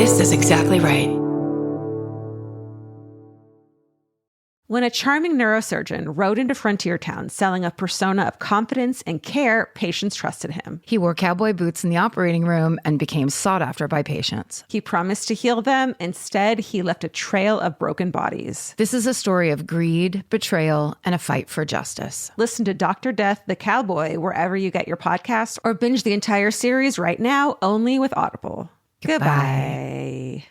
This is exactly right. When a charming neurosurgeon rode into Frontier Town selling a persona of confidence and care, patients trusted him. He wore cowboy boots in the operating room and became sought after by patients. He promised to heal them. Instead, he left a trail of broken bodies. This is a story of greed, betrayal, and a fight for justice. Listen to Dr. Death, the Cowboy, wherever you get your podcasts, or binge the entire series right now, only with Audible. Goodbye.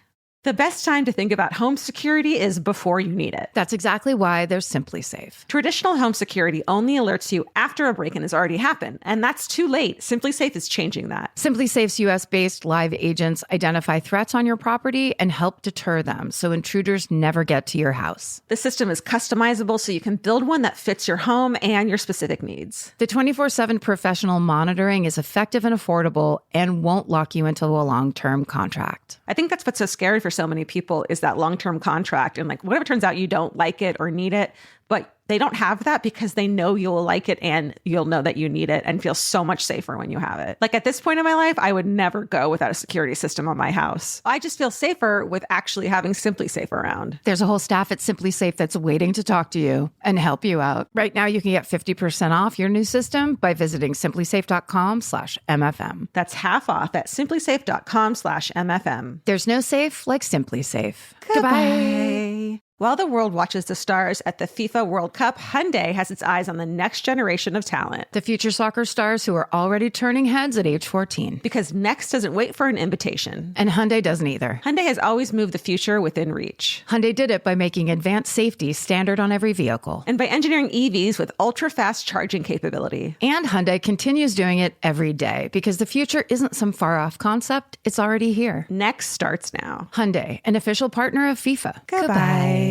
The best time to think about home security is before you need it. That's exactly why there's Simply Safe. Traditional home security only alerts you after a break-in has already happened, and that's too late. Simply Safe is changing that. Simply Safe's US-based live agents identify threats on your property and help deter them so intruders never get to your house. The system is customizable so you can build one that fits your home and your specific needs. The 24/7 professional monitoring is effective and affordable and won't lock you into a long-term contract. I think that's what's so scary for so many people is that long-term contract. And like, what if it turns out you don't like it or need it, but they don't have that because they know you'll like it and you'll know that you need it and feel so much safer when you have it. Like at this point in my life, I would never go without a security system on my house. I just feel safer with actually having Simply Safe around. There's a whole staff at Simply Safe that's waiting to talk to you and help you out. Right now, you can get 50% off your new system by visiting simplysafe.com/MFM. That's half off at simplysafe.com/MFM. There's no safe like Simply Safe. Goodbye. While the world watches the stars at the FIFA World Cup, Hyundai has its eyes on the next generation of talent. The future soccer stars who are already turning heads at age 14. Because next doesn't wait for an invitation. And Hyundai doesn't either. Hyundai has always moved the future within reach. Hyundai did it by making advanced safety standard on every vehicle. And by engineering EVs with ultra-fast charging capability. And Hyundai continues doing it every day because the future isn't some far-off concept. It's already here. Next starts now. Hyundai, an official partner of FIFA. Goodbye.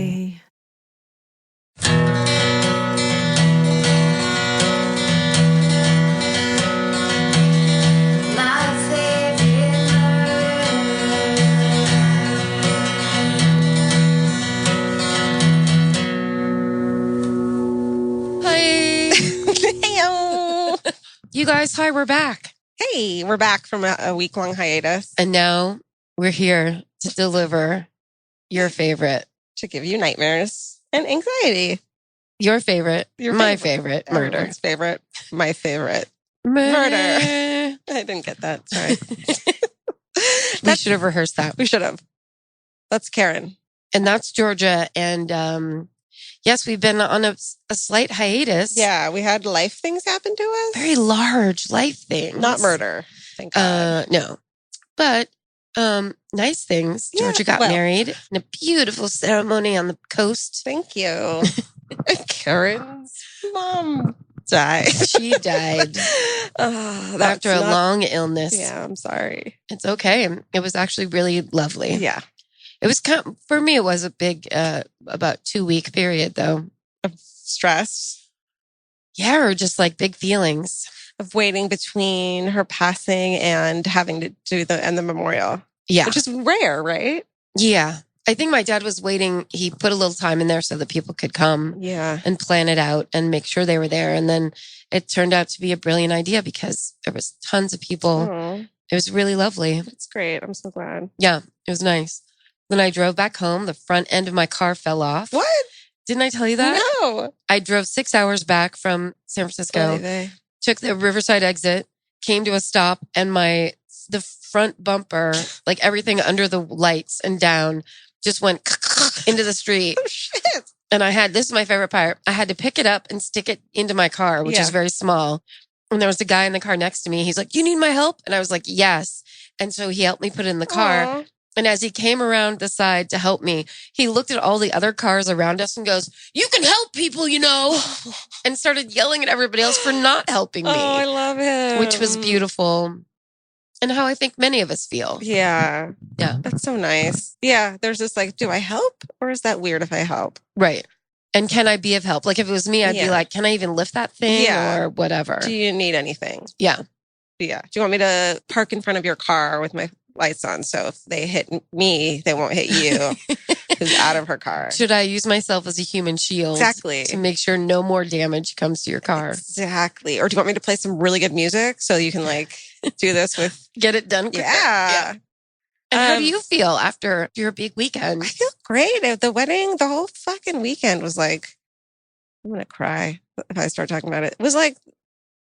You guys, hi, we're back. Hey, we're back from a week-long hiatus. And now we're here to deliver your favorite. To give you nightmares and anxiety. Your favorite. My favorite. Murder. Everyone's favorite. My favorite. Murder. I didn't get that. Sorry. We should have rehearsed that. We should have. That's Karen. And that's Georgia. And yes, we've been on a slight hiatus. Yeah, we had life things happen to us. Very large life things. Not murder. Thank God. No. But nice things. Georgia got married in a beautiful ceremony on the coast. Thank you. Karen's mom died. She died after a long illness. Yeah, I'm sorry. It's okay. It was actually really lovely. Yeah. It was for me, it was a big, about 2-week period though. Of stress. Yeah, or just like big feelings. Of waiting between her passing and having to do the memorial. Yeah. Which is rare, right? Yeah. I think my dad was waiting. He put a little time in there so that people could come and plan it out and make sure they were there. And then it turned out to be a brilliant idea because there was tons of people. Aww. It was really lovely. That's great. I'm so glad. Yeah, it was nice. When I drove back home, the front end of my car fell off. What? Didn't I tell you that? No. I drove 6 hours back from San Francisco, took the Riverside exit, came to a stop, and the front bumper, like everything under the lights and down, just went into the street. Oh, shit. And this is my favorite part. I had to pick it up and stick it into my car, which is very small. And there was a guy in the car next to me. He's like, "You need my help?" And I was like, "Yes." And so he helped me put it in the car. Aww. And as he came around the side to help me, he looked at all the other cars around us and goes, "You can help people, you know," and started yelling at everybody else for not helping me. Oh, I love him. Which was beautiful. And how I think many of us feel. Yeah. Yeah. That's so nice. Yeah. There's this like, do I help? Or is that weird if I help? Right. And can I be of help? Like if it was me, I'd be like, can I even lift that thing or whatever? Do you need anything? Yeah. Yeah. Do you want me to park in front of your car with my lights on? So if they hit me, they won't hit you who's out of her car. Should I use myself as a human shield? Exactly. To make sure no more damage comes to your car? Exactly. Or do you want me to play some really good music so you can like do this with... Get it done quicker? Yeah. And how do you feel after your big weekend? I feel great. At the wedding, the whole fucking weekend was like, I'm going to cry if I start talking about it. It was like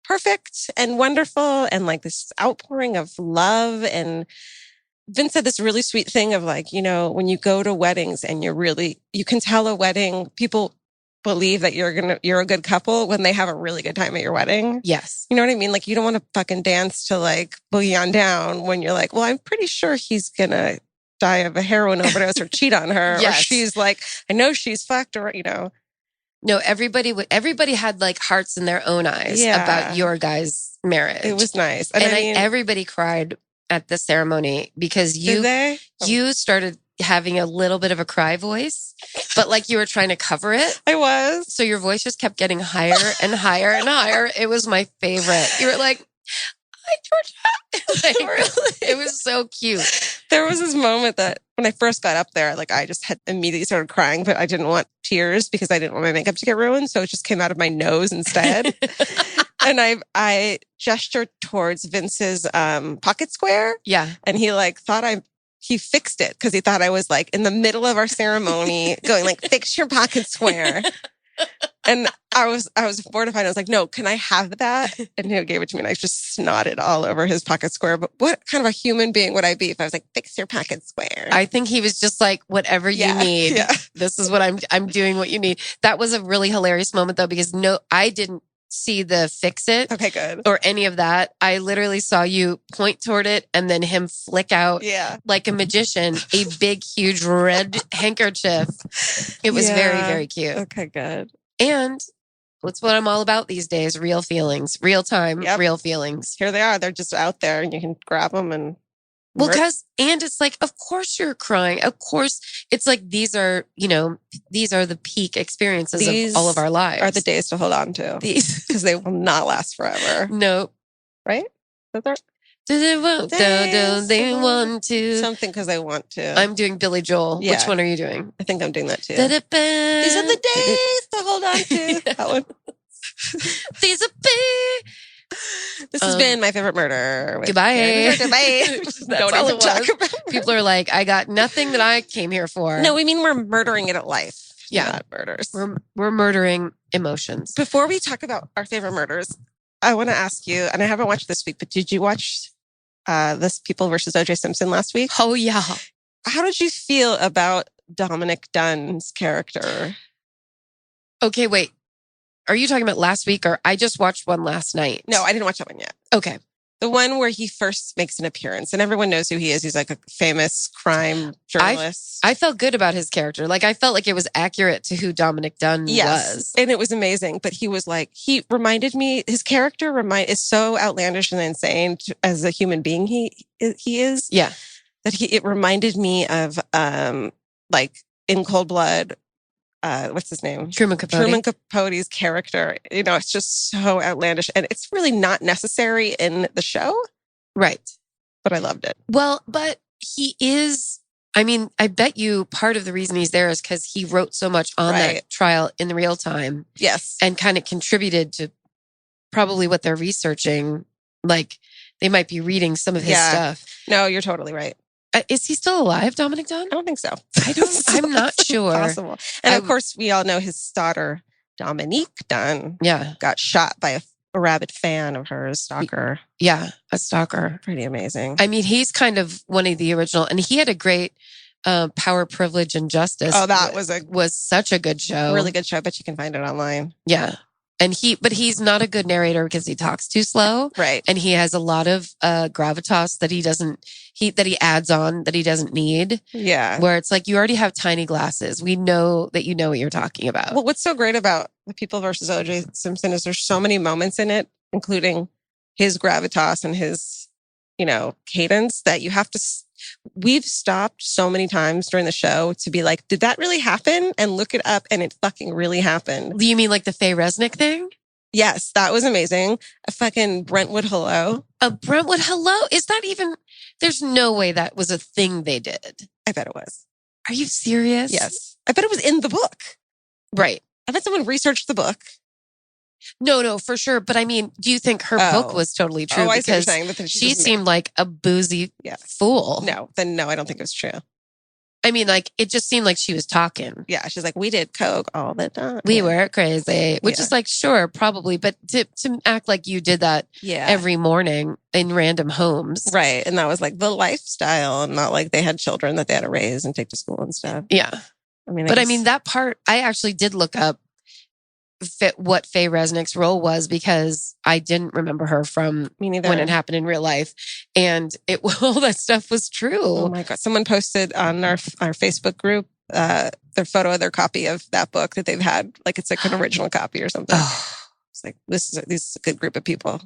perfect and wonderful and like this outpouring of love. And Vince said this really sweet thing of like, you know, when you go to weddings and you can tell a wedding, people believe that you're a good couple when they have a really good time at your wedding. Yes. You know what I mean? Like you don't want to fucking dance to like Boogie on Down when you're like, well, I'm pretty sure he's going to die of a heroin overdose or cheat on her. Yes. Or she's like, I know she's fucked or, you know. No, everybody had like hearts in their own eyes about your guys' marriage. It was nice. And everybody cried at the ceremony because you started having a little bit of a cry voice, but like you were trying to cover it. I was. So your voice just kept getting higher and higher and higher. It was my favorite. You were like, hi, Georgia. Like, really? It was so cute. There was this moment that when I first got up there, like I just had immediately started crying, but I didn't want tears because I didn't want my makeup to get ruined. So it just came out of my nose instead. And I gestured towards Vince's pocket square. Yeah. And he like he fixed it because he thought I was like in the middle of our ceremony going like, fix your pocket square. And I was mortified. I was like, no, can I have that? And he gave it to me and I just snotted all over his pocket square. But what kind of a human being would I be if I was like, fix your pocket square? I think he was just like, whatever you need. Yeah. This is what I'm doing what you need. That was a really hilarious moment though, because I didn't see the fix it. Okay, good. Or any of that. I literally saw you point toward it and then him flick out like a magician, a big, huge red handkerchief. It was very, very cute. Okay, good. And that's what I'm all about these days. Real feelings, real time, real feelings. Here they are. They're just out there and you can grab them and. Well, and it's like, of course you're crying. Of course, it's like these are the peak experiences of all of our lives. Are the days to hold on to. These, because they will not last forever. Nope. Right? Do they want to? Something because I want to. I'm doing Billy Joel. Yeah. Which one are you doing? I think I'm doing that too. These are the days to hold on to. That one. These are This has been My Favorite Murder. Goodbye. Goodbye. That's all it was. People are like, I got nothing that I came here for. No, we mean we're murdering it at life. Yeah. Not murders. We're murdering emotions. Before we talk about our favorite murders, I want to ask you, and I haven't watched this week, but did you watch this People versus O.J. Simpson last week? Oh, yeah. How did you feel about Dominic Dunn's character? Okay, wait. Are you talking about last week or I just watched one last night? No, I didn't watch that one yet. Okay. The one where he first makes an appearance and everyone knows who he is. He's like a famous crime journalist. I felt good about his character. Like I felt like it was accurate to who Dominic Dunn was. And it was amazing. But he was like, he reminded me, his character is so outlandish and insane as a human being he is. Yeah. That it reminded me of like in Cold Blood. What's his name? Truman Capote. Truman Capote's character. You know, it's just so outlandish. And it's really not necessary in the show. Right. But I loved it. Well, but he is, I mean, I bet you part of the reason he's there is because he wrote so much on that trial in the real time. Yes. And kind of contributed to probably what they're researching. Like they might be reading some of his stuff. No, you're totally right. Is he still alive, Dominic Dunn? I don't think so. I'm not sure. Possible. And of course, we all know his daughter, Dominique Dunn, got shot by a rabid fan of hers, stalker. Yeah, a stalker. Pretty amazing. I mean, he's kind of one of the original, and he had a great Power, Privilege, and Justice. Oh, that was such a good show. Really good show. I bet you can find it online. Yeah. And he's not a good narrator because he talks too slow. Right. And he has a lot of gravitas that he adds on that he doesn't need. Yeah. Where it's like, you already have tiny glasses. We know that you know what you're talking about. Well, what's so great about The People versus O.J. Simpson is there's so many moments in it, including his gravitas and his, cadence that you have to, we've stopped so many times during the show to be like, did that really happen? And look it up. And it fucking really happened. You mean like the Faye Resnick thing? Yes, that was amazing. A fucking Brentwood hello. A Brentwood hello? Is that even, there's no way that was a thing they did. I bet it was. Are you serious? Yes. I bet it was in the book. Right. I bet someone researched the book No, for sure. But I mean, do you think her book was totally true? I see what you're Because saying, but then she seemed like a boozy fool. No, I don't think it was true. I mean, like, it just seemed like she was talking. Yeah, she's like, we did coke all the time. We were crazy, which is like, sure, probably. But to act like you did that every morning in random homes. Right. And that was like the lifestyle, and not like they had children that they had to raise and take to school and stuff. Yeah. I mean, I mean, that part, I actually did look up what Faye Resnick's role was, because I didn't remember her from when it happened in real life. And all that stuff was true. Oh my God. Someone posted on our Facebook group their photo of their copy of that book that they've had. Like it's like an original copy or something. It's like, this is a good group of people.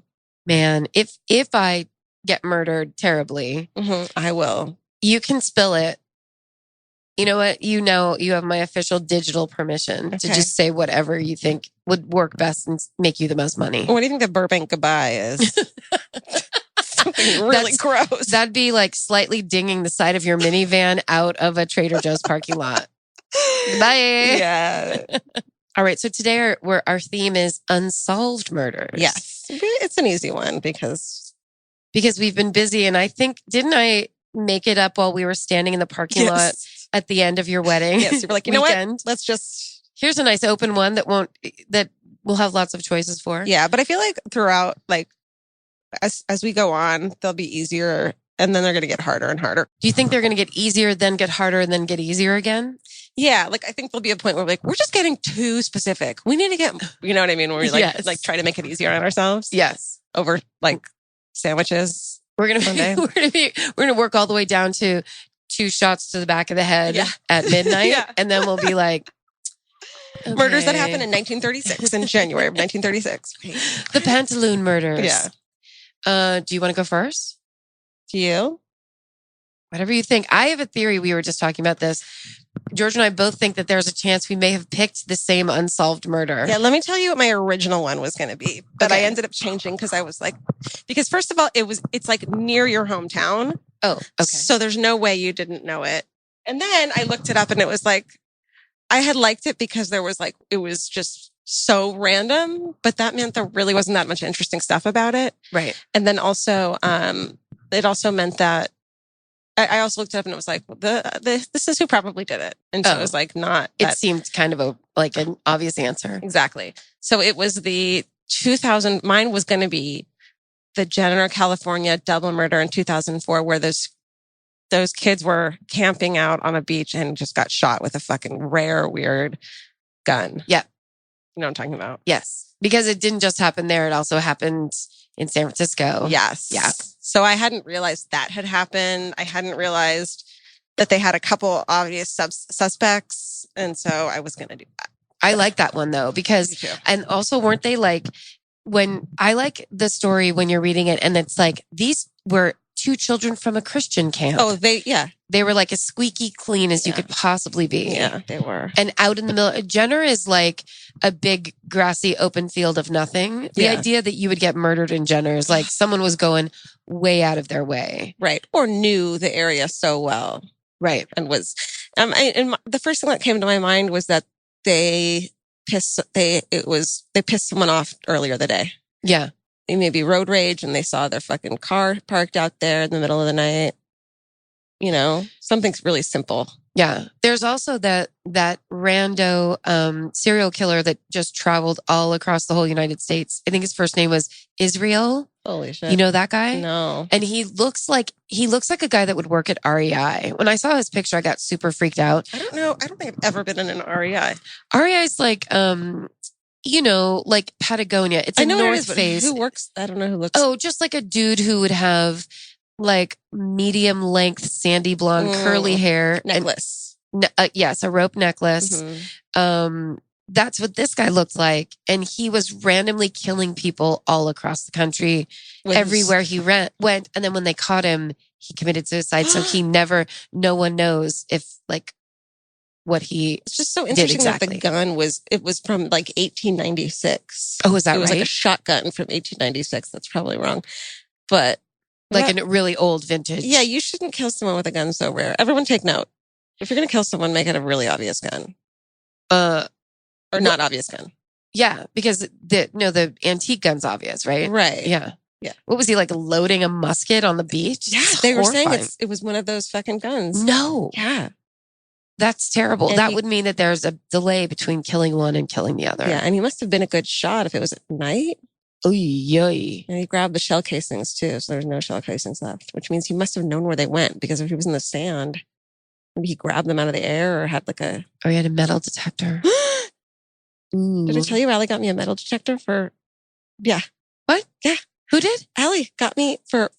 Man, if I get murdered terribly, I will. You can spill it. You know what? You have my official digital permission to just say whatever you think would work best and make you the most money. What do you think the Burbank goodbye is? Something really gross. That'd be like slightly dinging the side of your minivan out of a Trader Joe's parking lot. Bye. Yeah. All right. So today our theme is unsolved murders. Yes. It's an easy one because we've been busy. And I think, didn't I make it up while we were standing in the parking lot at the end of your wedding? Yes, you were like, you know what? Let's just... Here's a nice open one that we'll have lots of choices for. Yeah, but I feel like throughout, like, as we go on, they'll be easier, and then they're going to get harder and harder. Do you think they're going to get easier, then get harder, and then get easier again? Yeah, like I think there'll be a point where we're just getting too specific. We need to get, you know what I mean? Where we like try to make it easier on ourselves. Yes. Over like sandwiches. We're gonna work all the way down to 2 shots to the back of the head at midnight, and then we'll be like, okay. Murders that happened in 1936, in January of 1936. Okay. The Pantaloon murders. Yeah. Do you want to go first? Do you? Whatever you think. I have a theory. We were just talking about this. George and I both think that there's a chance we may have picked the same unsolved murder. Yeah, let me tell you what my original one was going to be. But I ended up changing because I was like, because first of all, it's like near your hometown. Oh, okay. So there's no way you didn't know it. And then I looked it up and it was like, I had liked it because there was like, it was just so random, but that meant there really wasn't that much interesting stuff about it. Right. And then also, it also meant that I also looked it up and it was like, this is who probably did it. And so it was like not. It seemed kind of an obvious answer. Exactly. So it was the 2000, mine was going to be the Jenner, California double murder in 2004, where those kids were camping out on a beach and just got shot with a fucking rare, weird gun. Yeah. You know what I'm talking about? Yes. Because it didn't just happen there. It also happened in San Francisco. Yes. Yeah. So I hadn't realized that had happened. I hadn't realized that they had a couple obvious suspects. And so I was going to do that. I like that one though, because, and also weren't they like, when I like the story when you're reading it and it's like, these were 2 children from a Christian camp. Oh, they were like as squeaky clean as you could possibly be. Yeah, they were. And out in the middle, Jenner is like a big grassy open field of nothing. The idea that you would get murdered in Jenner is like someone was going way out of their way. Right. Or knew the area so well. Right. And was, the first thing that came to my mind was that they pissed someone off earlier the day. Yeah. Maybe road rage and they saw their fucking car parked out there in the middle of the night. You know, something's really simple. Yeah. There's also that rando serial killer that just traveled all across the whole United States. I think his first name was Israel. Holy shit. You know that guy? No. And he looks like a guy that would work at REI. When I saw his picture, I got super freaked out. I don't know. I don't think I've ever been in an REI. REI is like like Patagonia. It's a North Face. Who works? I don't know who looks. Oh, just like a dude who would have like medium length, sandy blonde, curly hair. Necklace. Yes, a rope necklace. Mm-hmm. That's what this guy looked like. And he was randomly killing people all across the country, everywhere he went. And then when they caught him, he committed suicide. So no one knows if like what he It's just so interesting exactly. that the gun was from like 1896. Oh, is that right? It was like a shotgun from 1896. That's probably wrong. But like a really old vintage. Yeah, you shouldn't kill someone with a gun so rare. Everyone take note. If you're going to kill someone, make it a really obvious gun. Or not obvious gun. Yeah, because the antique gun's obvious, right? Right. Yeah. Yeah. What was he like loading a musket on the beach? Yeah, It's they were saying horrifying. it was one of those fucking guns. No. Yeah. That's terrible. And that would mean that there's a delay between killing one and killing the other. Yeah, and he must have been a good shot if it was at night. Oy. And he grabbed the shell casings too, so there's no shell casings left, which means he must have known where they went, because if he was in the sand, maybe he grabbed them out of the air or had like a... Oh, he had a metal detector. Did I tell you Allie got me a metal detector for... Yeah. What? Yeah. Who did? Allie got me for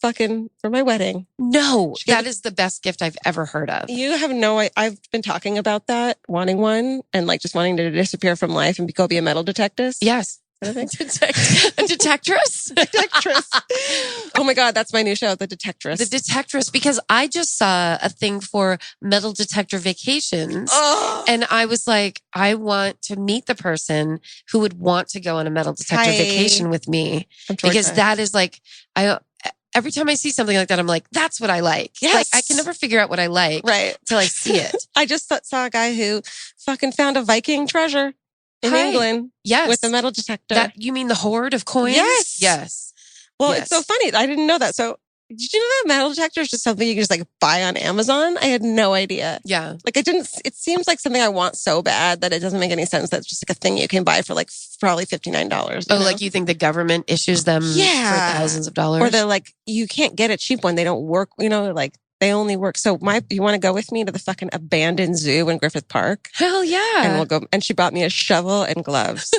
my wedding. No, that is the best gift I've ever heard of. You have no... I've been talking about that, wanting one, and like just wanting to disappear from life and go be a metal detectist. Yes. A detectress? Detectress. Oh my God, that's my new show, The Detectress. The Detectress, because I just saw a thing for metal detector vacations. Oh. And I was like, I want to meet the person who would want to go on a metal detector vacation with me. Because that is like, every time I see something like that, I'm like, that's what I like. Yes. Like, I can never figure out what I like till I see it. I just saw a guy who fucking found a Viking treasure in England. Yes. With the metal detector. You mean the hoard of coins? Yes. Yes. Well, Yes. it's so funny. I didn't know that. So did you know that metal detector is just something you can just like buy on Amazon? I had no idea. Yeah. Like it seems like something I want so bad that it doesn't make any sense. That's just like a thing you can buy for like probably $59. Oh, like you think the government issues them for thousands of dollars? Or they're like, you can't get a cheap one. They don't work, like they only work. So you want to go with me to the fucking abandoned zoo in Griffith Park? Hell yeah. And we'll go. And she bought me a shovel and gloves.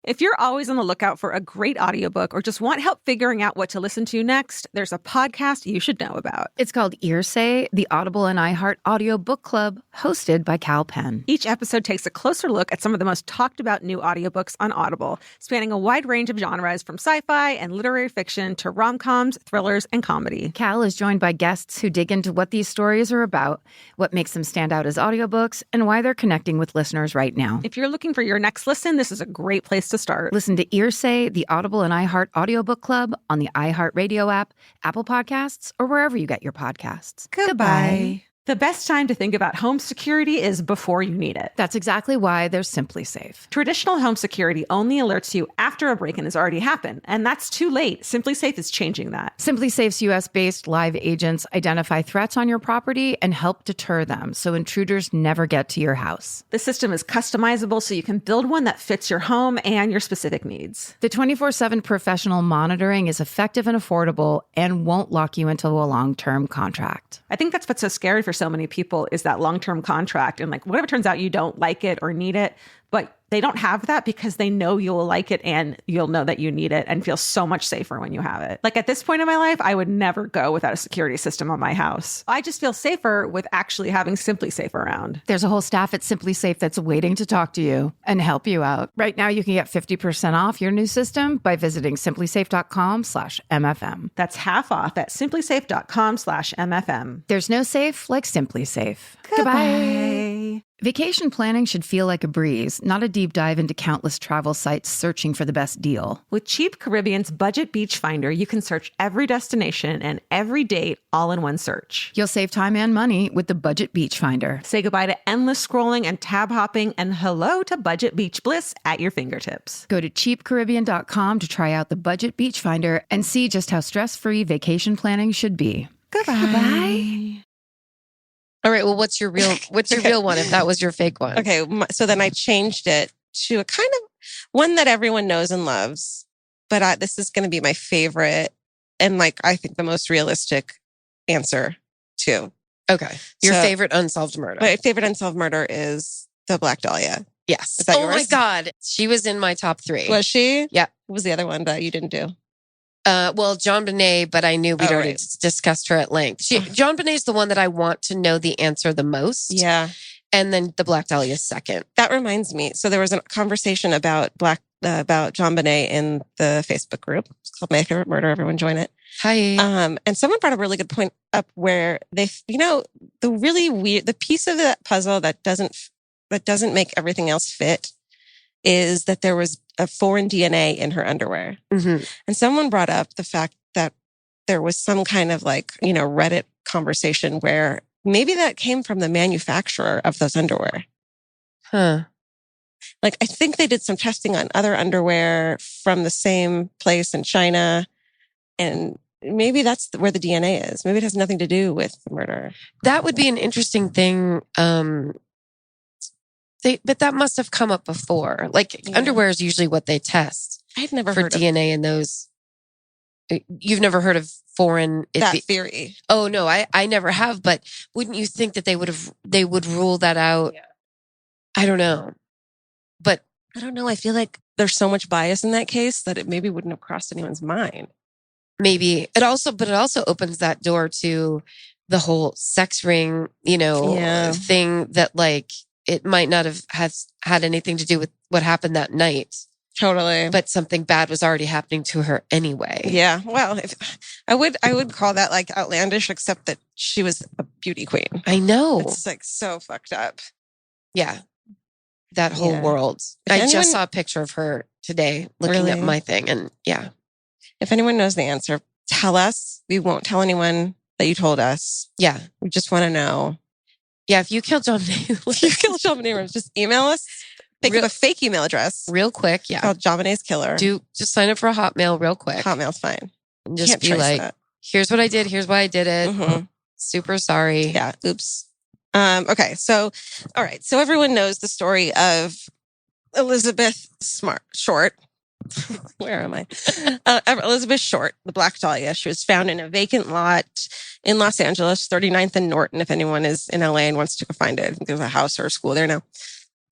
If you're always on the lookout for a great audiobook or just want help figuring out what to listen to next, there's a podcast you should know about. It's called Earsay, the Audible and iHeart Audio Book Club, hosted by Cal Penn. Each episode takes a closer look at some of the most talked about new audiobooks on Audible, spanning a wide range of genres from sci-fi and literary fiction to rom-coms, thrillers, and comedy. Cal is joined by guests who dig into what these stories are about, what makes them stand out as audiobooks, and why they're connecting with listeners right now. If you're looking for your next listen, this is a great place to start. Listen to Earsay, the Audible and iHeart Audiobook Club on the iHeartRadio app, Apple Podcasts, or wherever you get your podcasts. Goodbye. The best time to think about home security is before you need it. That's exactly why there's Simply Safe. Traditional home security only alerts you after a break-in has already happened, and that's too late. Simply Safe is changing that. Simply Safe's U.S.-based live agents identify threats on your property and help deter them so intruders never get to your house. The system is customizable so you can build one that fits your home and your specific needs. The 24/7 professional monitoring is effective and affordable and won't lock you into a long-term contract. I think that's what's so scary for so many people is that long-term contract. And like, what if it turns out you don't like it or need it, but they don't have that because they know you'll like it and you'll know that you need it and feel so much safer when you have it. Like at this point in my life, I would never go without a security system on my house. I just feel safer with actually having Simply Safe around. There's a whole staff at Simply Safe that's waiting to talk to you and help you out. Right now, you can get 50% off your new system by visiting simplysafe.com/MFM. That's half off at simplysafe.com/MFM. There's no safe like Simply Safe. Goodbye. Vacation planning should feel like a breeze, not a deep dive into countless travel sites searching for the best deal. With Cheap Caribbean's Budget Beach Finder, you can search every destination and every date all in one search. You'll save time and money with the Budget Beach Finder. Say goodbye to endless scrolling and tab hopping and hello to Budget Beach Bliss at your fingertips. Go to cheapcaribbean.com to try out the Budget Beach Finder and see just how stress-free vacation planning should be. Goodbye. All right. Well, what's your real one if that was your fake one? Okay. So then I changed it to a kind of one that everyone knows and loves, but this is going to be my favorite and like, I think the most realistic answer too. Okay. Your favorite unsolved murder. My favorite unsolved murder is the Black Dahlia. Yes. Is that yours? My God. She was in my top 3. Was she? Yeah. What was the other one that you didn't do? Well, John Bonet, but I knew we'd already discussed her at length. John Bonet's the one that I want to know the answer the most. Yeah. And then the Black Dahlia second. That reminds me. So there was a conversation about John Bonet in the Facebook group. It's called My Favorite Murder. Everyone join it. Hi. And someone brought a really good point up where they, the really weird, the piece of that puzzle that doesn't make everything else fit is that there was a foreign DNA in her underwear. Mm-hmm. And someone brought up the fact that there was some kind of Reddit conversation where maybe that came from the manufacturer of those underwear. Huh. Like, I think they did some testing on other underwear from the same place in China. And maybe that's where the DNA is. Maybe it has nothing to do with the murder. That would be an interesting thing. But that must have come up before. Like underwear is usually what they test. I'd never for heard DNA in those. You've never heard of foreign theory? Oh no, I never have. But wouldn't you think that they would rule that out? Yeah. I don't know, but I don't know. I feel like there's so much bias in that case that it maybe wouldn't have crossed anyone's mind. Maybe it also opens that door to the whole sex ring, thing that like it might not have had anything to do with what happened that night. Totally. But something bad was already happening to her anyway. Yeah. Well, I would call that like outlandish, except that she was a beauty queen. I know. It's like so fucked up. Yeah. That whole world. I just saw a picture of her today looking at my thing. And yeah. If anyone knows the answer, tell us. We won't tell anyone that you told us. Yeah. We just want to know. Yeah. If you killed John Abrams, just email us. Think of a fake email address. Real quick. Yeah. Called JonBenét's Killer. Just sign up for a Hotmail real quick. Hotmail's fine. And just be like, here's what I did. Here's why I did it. Mm-hmm. Super sorry. Yeah. Oops. Okay. So, all right. So everyone knows the story of Elizabeth Short. Where am I? Elizabeth Short, the Black Dahlia. She was found in a vacant lot in Los Angeles, 39th and Norton. If anyone is in LA and wants to go find it, there's a house or a school there now.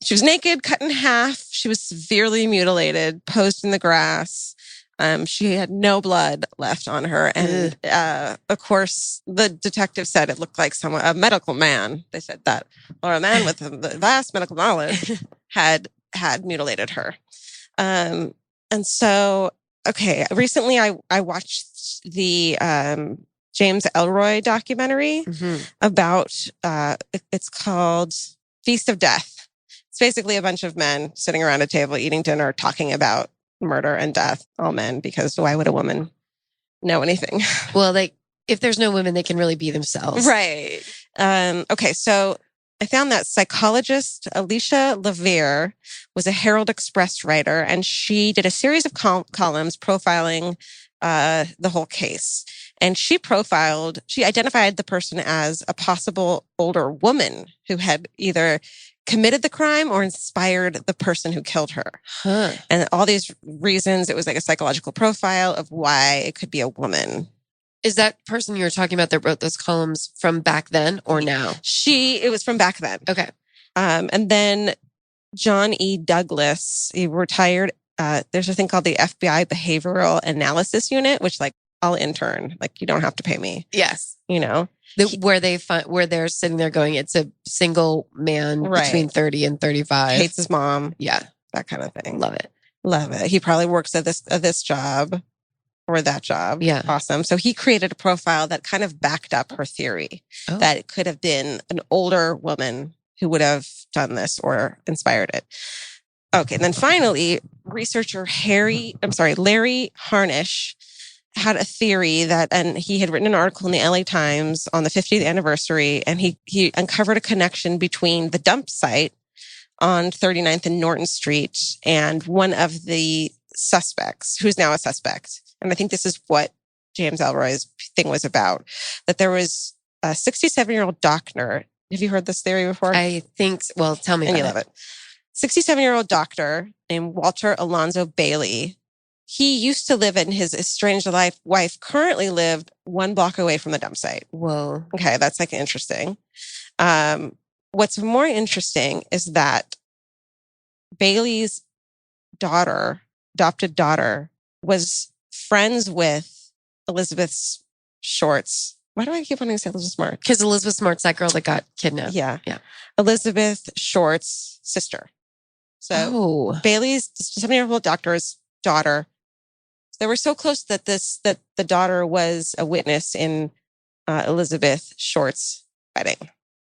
She was naked, cut in half. She was severely mutilated, posed in the grass. She had no blood left on her. And of course, the detective said it looked like a medical man. They said that, or a man with vast medical knowledge had mutilated her. And so, okay, recently I watched the James Ellroy documentary about, it's called Feast of Death. It's basically a bunch of men sitting around a table eating dinner, talking about murder and death, all men, because why would a woman know anything? Well, if there's no women, they can really be themselves. Right. Okay, so I found that psychologist Alicia Levere was a Herald Express writer, and she did a series of columns profiling the whole case. And she identified the person as a possible older woman who had either committed the crime or inspired the person who killed her. Huh. And all these reasons, it was like a psychological profile of why it could be a woman. Is that person you were talking about that wrote those columns from back then or now? It was from back then. Okay. And then John E. Douglas, he retired. There's a thing called the FBI Behavioral Analysis Unit, which like I'll intern. Like you don't have to pay me. Yes. Where they're sitting there going, it's a single man between 30 and 35. Hates his mom. Yeah. That kind of thing. Love it. Love it. He probably works at this job or that job. Yeah. Awesome. So he created a profile that kind of backed up her theory that it could have been an older woman who would have done this or inspired it. Okay. And then finally, researcher Larry Harnish had a theory and he had written an article in the LA Times on the 50th anniversary, and he uncovered a connection between the dump site on 39th and Norton Street and one of the suspects, who's now a suspect. And I think this is what James Ellroy's thing was about, that there was a 67-year-old doctor. Have you heard this theory before? I think, well, tell me and about you love it. 67-year-old doctor named Walter Alonzo Bailey. He used to live, and his estranged wife currently lived 1 block away from the dump site. Whoa. Okay, that's like interesting. What's more interesting is that Bailey's adopted daughter, was friends with Elizabeth Short's. Why do I keep wanting to say Elizabeth Smart? Because Elizabeth Smart's that girl that got kidnapped. Yeah. Yeah. Elizabeth Short's sister. So Bailey's 70-year-old doctor's daughter. They were so close that the daughter was a witness in Elizabeth Short's wedding.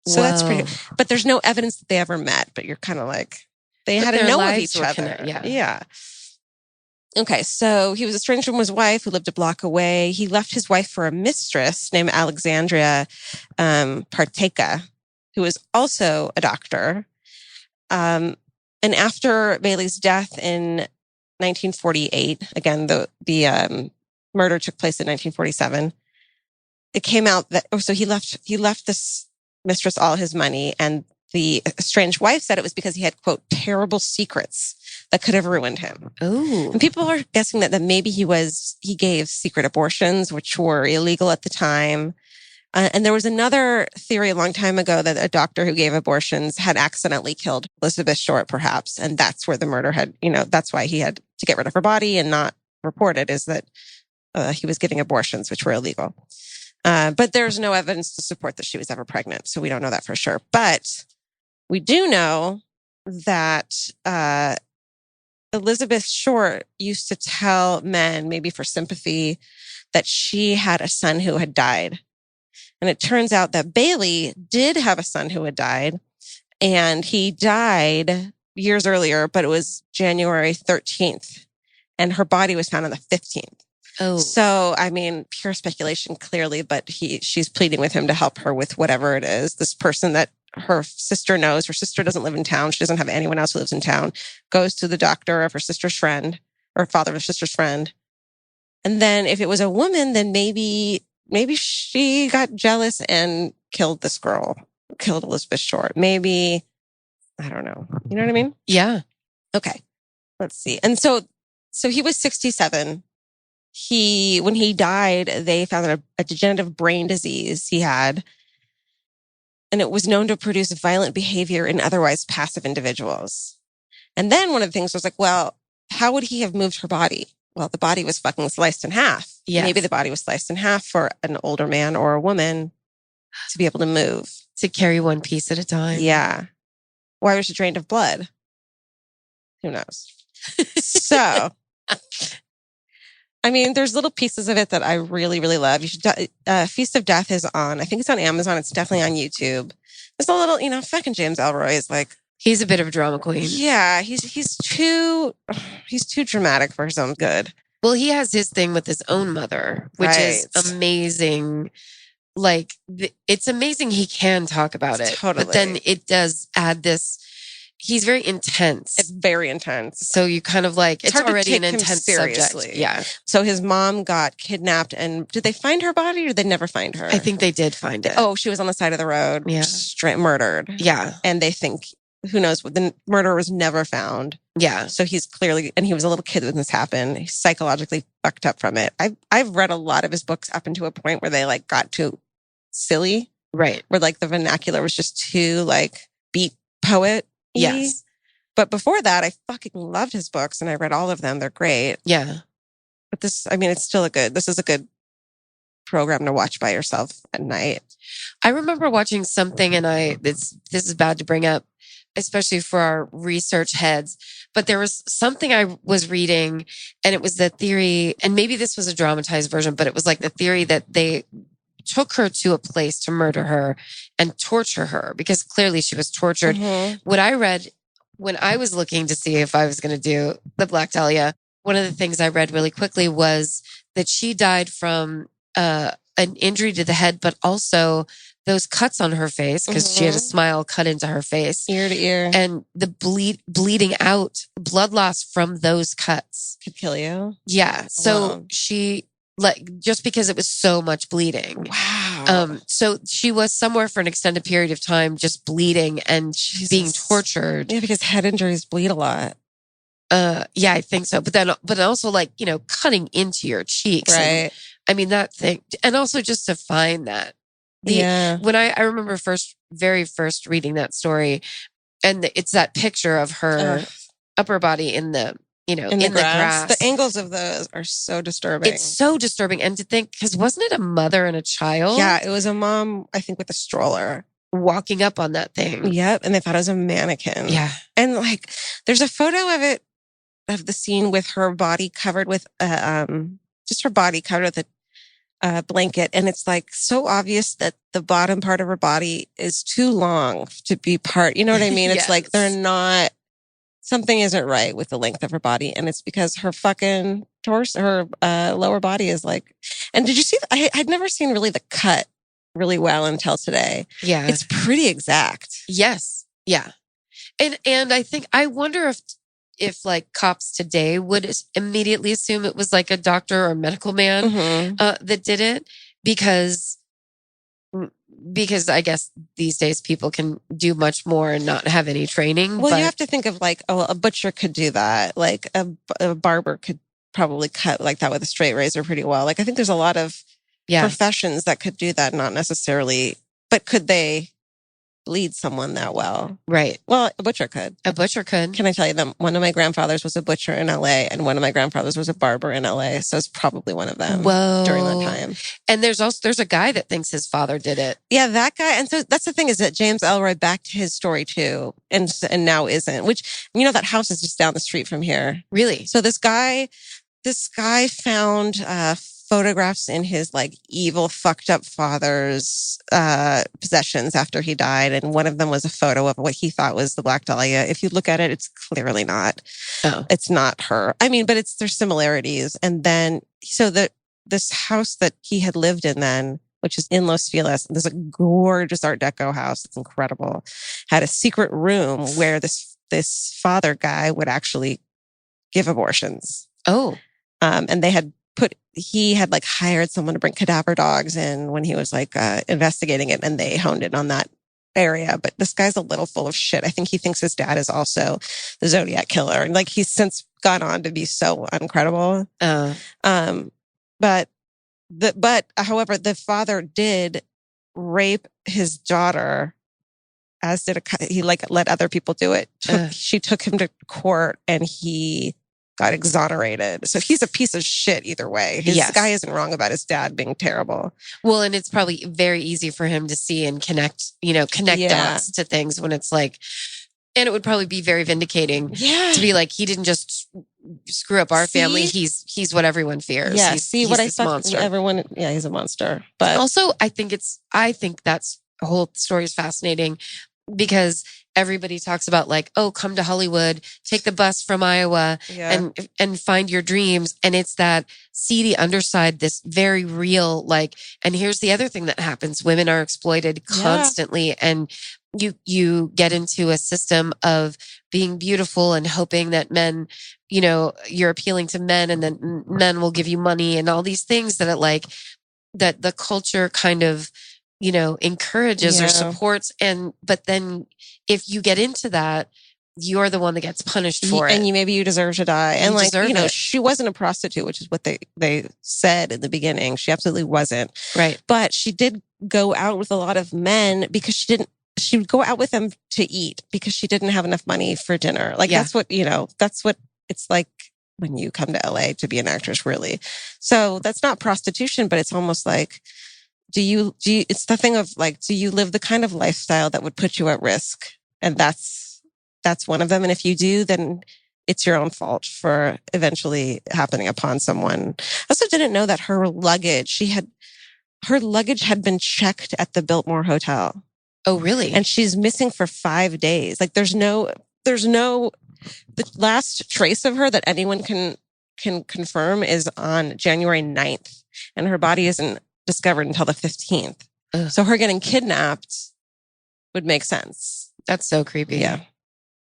So that's pretty. But there's no evidence that they ever met. But you're kind of like they had to know of each other. Yeah. Okay, so he was estranged from his wife, who lived a block away. He left his wife for a mistress named Alexandria Parteka, who was also a doctor. And after Bailey's death in 1948, again, the murder took place in 1947. It came out that so he left this mistress all his money, and the estranged wife said it was because he had, quote, terrible secrets that could have ruined him. Oh. And people are guessing that maybe he gave secret abortions, which were illegal at the time. And there was another theory a long time ago that a doctor who gave abortions had accidentally killed Elizabeth Short, perhaps. And that's where the murder had, that's why he had to get rid of her body and not report it, is that he was giving abortions, which were illegal. But there's no evidence to support that she was ever pregnant. So we don't know that for sure. But we do know that Elizabeth Short used to tell men, maybe for sympathy, that she had a son who had died. And it turns out that Bailey did have a son who had died, and he died years earlier, but it was January 13th, and her body was found on the 15th. Oh. So, I mean, pure speculation, clearly, but she's pleading with him to help her with whatever it is. This person that her sister knows, her sister doesn't live in town. She doesn't have anyone else who lives in town, goes to the doctor of her sister's friend, or father of her sister's friend. And then if it was a woman, then maybe she got jealous and killed this girl, killed Elizabeth Short. Maybe, I don't know. You know what I mean? Yeah. Okay. Let's see. And so he was 67. When he died, they found a degenerative brain disease he had, and it was known to produce violent behavior in otherwise passive individuals. And then one of the things was like, well, how would he have moved her body? Well, the body was fucking sliced in half. Yes. Maybe the body was sliced in half for an older man or a woman to be able to move. To carry one piece at a time. Yeah. Why was she drained of blood? Who knows? So, I mean, there's little pieces of it that I really, really love. You should. Feast of Death is on. I think it's on Amazon. It's definitely on YouTube. There's a little, fucking James Ellroy is like. He's a bit of a drama queen. Yeah, he's too dramatic for his own good. Well, he has his thing with his own mother, which is amazing. Like, it's amazing he can talk about it. Totally. But then it does add this. He's very intense. It's very intense. So you kind of like, it's already an intense seriously. subject. Yeah. So his mom got kidnapped, and did they find her body or did they never find her? I think they did find it. Oh, she was on the side of the road. Yeah. Straight murdered. Yeah. And they think, who knows, the murderer was never found. Yeah. So he's clearly, and he was a little kid when this happened. He's psychologically fucked up from it. I've read a lot of his books up into a point where they like got too silly. Right. Where like the vernacular was just too like beat poet. Yes. But before that, I fucking loved his books, and I read all of them. They're great. Yeah. But this is a good program to watch by yourself at night. I remember watching something, and this is bad to bring up, especially for our research heads, but there was something I was reading, and it was the theory, and maybe this was a dramatized version, but it was like the theory that they took her to a place to murder her and torture her, because clearly she was tortured. Mm-hmm. What I read when I was looking to see if I was going to do the Black Dahlia, one of the things I read really quickly was that she died from an injury to the head, but also those cuts on her face, because she had a smile cut into her face. Ear to ear. And the bleeding out, blood loss from those cuts. Could kill you. Yeah. So she, just because it was so much bleeding. Wow. So she was somewhere for an extended period of time, just bleeding and being tortured. Yeah, because head injuries bleed a lot. Yeah, I think so. But also like, cutting into your cheeks. Right. And, I mean, that thing. And also just to find that. When I remember very first reading that story, and it's that picture of her upper body in the, in the grass. The angles of those are so disturbing. It's so disturbing. And to think, because wasn't it a mother and a child? Yeah, it was a mom, I think, with a stroller. Walking up on that thing. Yep. And they thought it was a mannequin. Yeah. And like, there's a photo of the scene with her body covered with, just her body covered with a blanket. And it's like so obvious that the bottom part of her body is too long to be part. You know what I mean? It's like something isn't right with the length of her body. And it's because her fucking torso, her lower body is like, and did you see, I'd never seen really the cut really well until today. Yeah. It's pretty exact. Yes. Yeah. And I wonder if like cops today would immediately assume it was like a doctor or medical man that did it, because I guess these days people can do much more and not have any training. Well, you have to think of like, a butcher could do that. Like a barber could probably cut like that with a straight razor pretty well. Like I think there's a lot of professions that could do that, not necessarily, but could they bleed someone that well? Right. Well, a butcher could. A butcher could. Can I tell you them? One of my grandfathers was a butcher in LA and one of my grandfathers was a barber in LA. So it's probably one of them during that time. And there's a guy that thinks his father did it. Yeah, that guy. And so that's the thing, is that James Ellroy backed his story too and now isn't, which, that house is just down the street from here. Really? So this guy found photographs in his like evil fucked up father's possessions after he died, and one of them was a photo of what he thought was the Black Dahlia. If you look at it, it's clearly not. It's not her. I mean, but there's similarities. And then this house that he had lived in then, which is in Los Feliz, there's a gorgeous Art Deco house. It's incredible. Had a secret room where this father guy would actually give abortions. And he had like hired someone to bring cadaver dogs in when he was like investigating it, and they honed in on that area. But this guy's a little full of shit. I think he thinks his dad is also the Zodiac killer. And like he's since gone on to be so incredible. But however, the father did rape his daughter, as did he like let other people do it. She took him to court and he got exonerated. So he's a piece of shit either way. This guy isn't wrong about his dad being terrible. Well, and it's probably very easy for him to see and connect dots to things when it's like, and it would probably be very vindicating to be like, he didn't just screw up our family. He's what everyone fears. Yeah. He's what I this thought monster. Everyone. Yeah, he's a monster. But also, I think that's the whole story is fascinating, because everybody talks about like, oh, come to Hollywood, take the bus from Iowa and find your dreams. And it's that seedy underside, this very real, like, and here's the other thing that happens. Women are exploited constantly. And you get into a system of being beautiful and hoping that men, you're appealing to men, and then men will give you money and all these things that that the culture kind of, encourages or supports. But then if you get into that, you're the one that gets punished for it. And maybe you deserve to die. And she wasn't a prostitute, which is what they said in the beginning. She absolutely wasn't. Right. But she did go out with a lot of men because she would go out with them to eat because she didn't have enough money for dinner. Like that's what it's like when you come to LA to be an actress, really. So that's not prostitution, but it's almost like, do you, it's the thing of like, do you live the kind of lifestyle that would put you at risk? And that's one of them. And if you do, then it's your own fault for eventually happening upon someone. I also didn't know that her luggage had been checked at the Biltmore Hotel. Oh, really? And she's missing for 5 days. Like there's no, the last trace of her that anyone can confirm is on January 9th. And her body isn't discovered until the 15th. Ugh. So her getting kidnapped would make sense. That's so creepy. Yeah.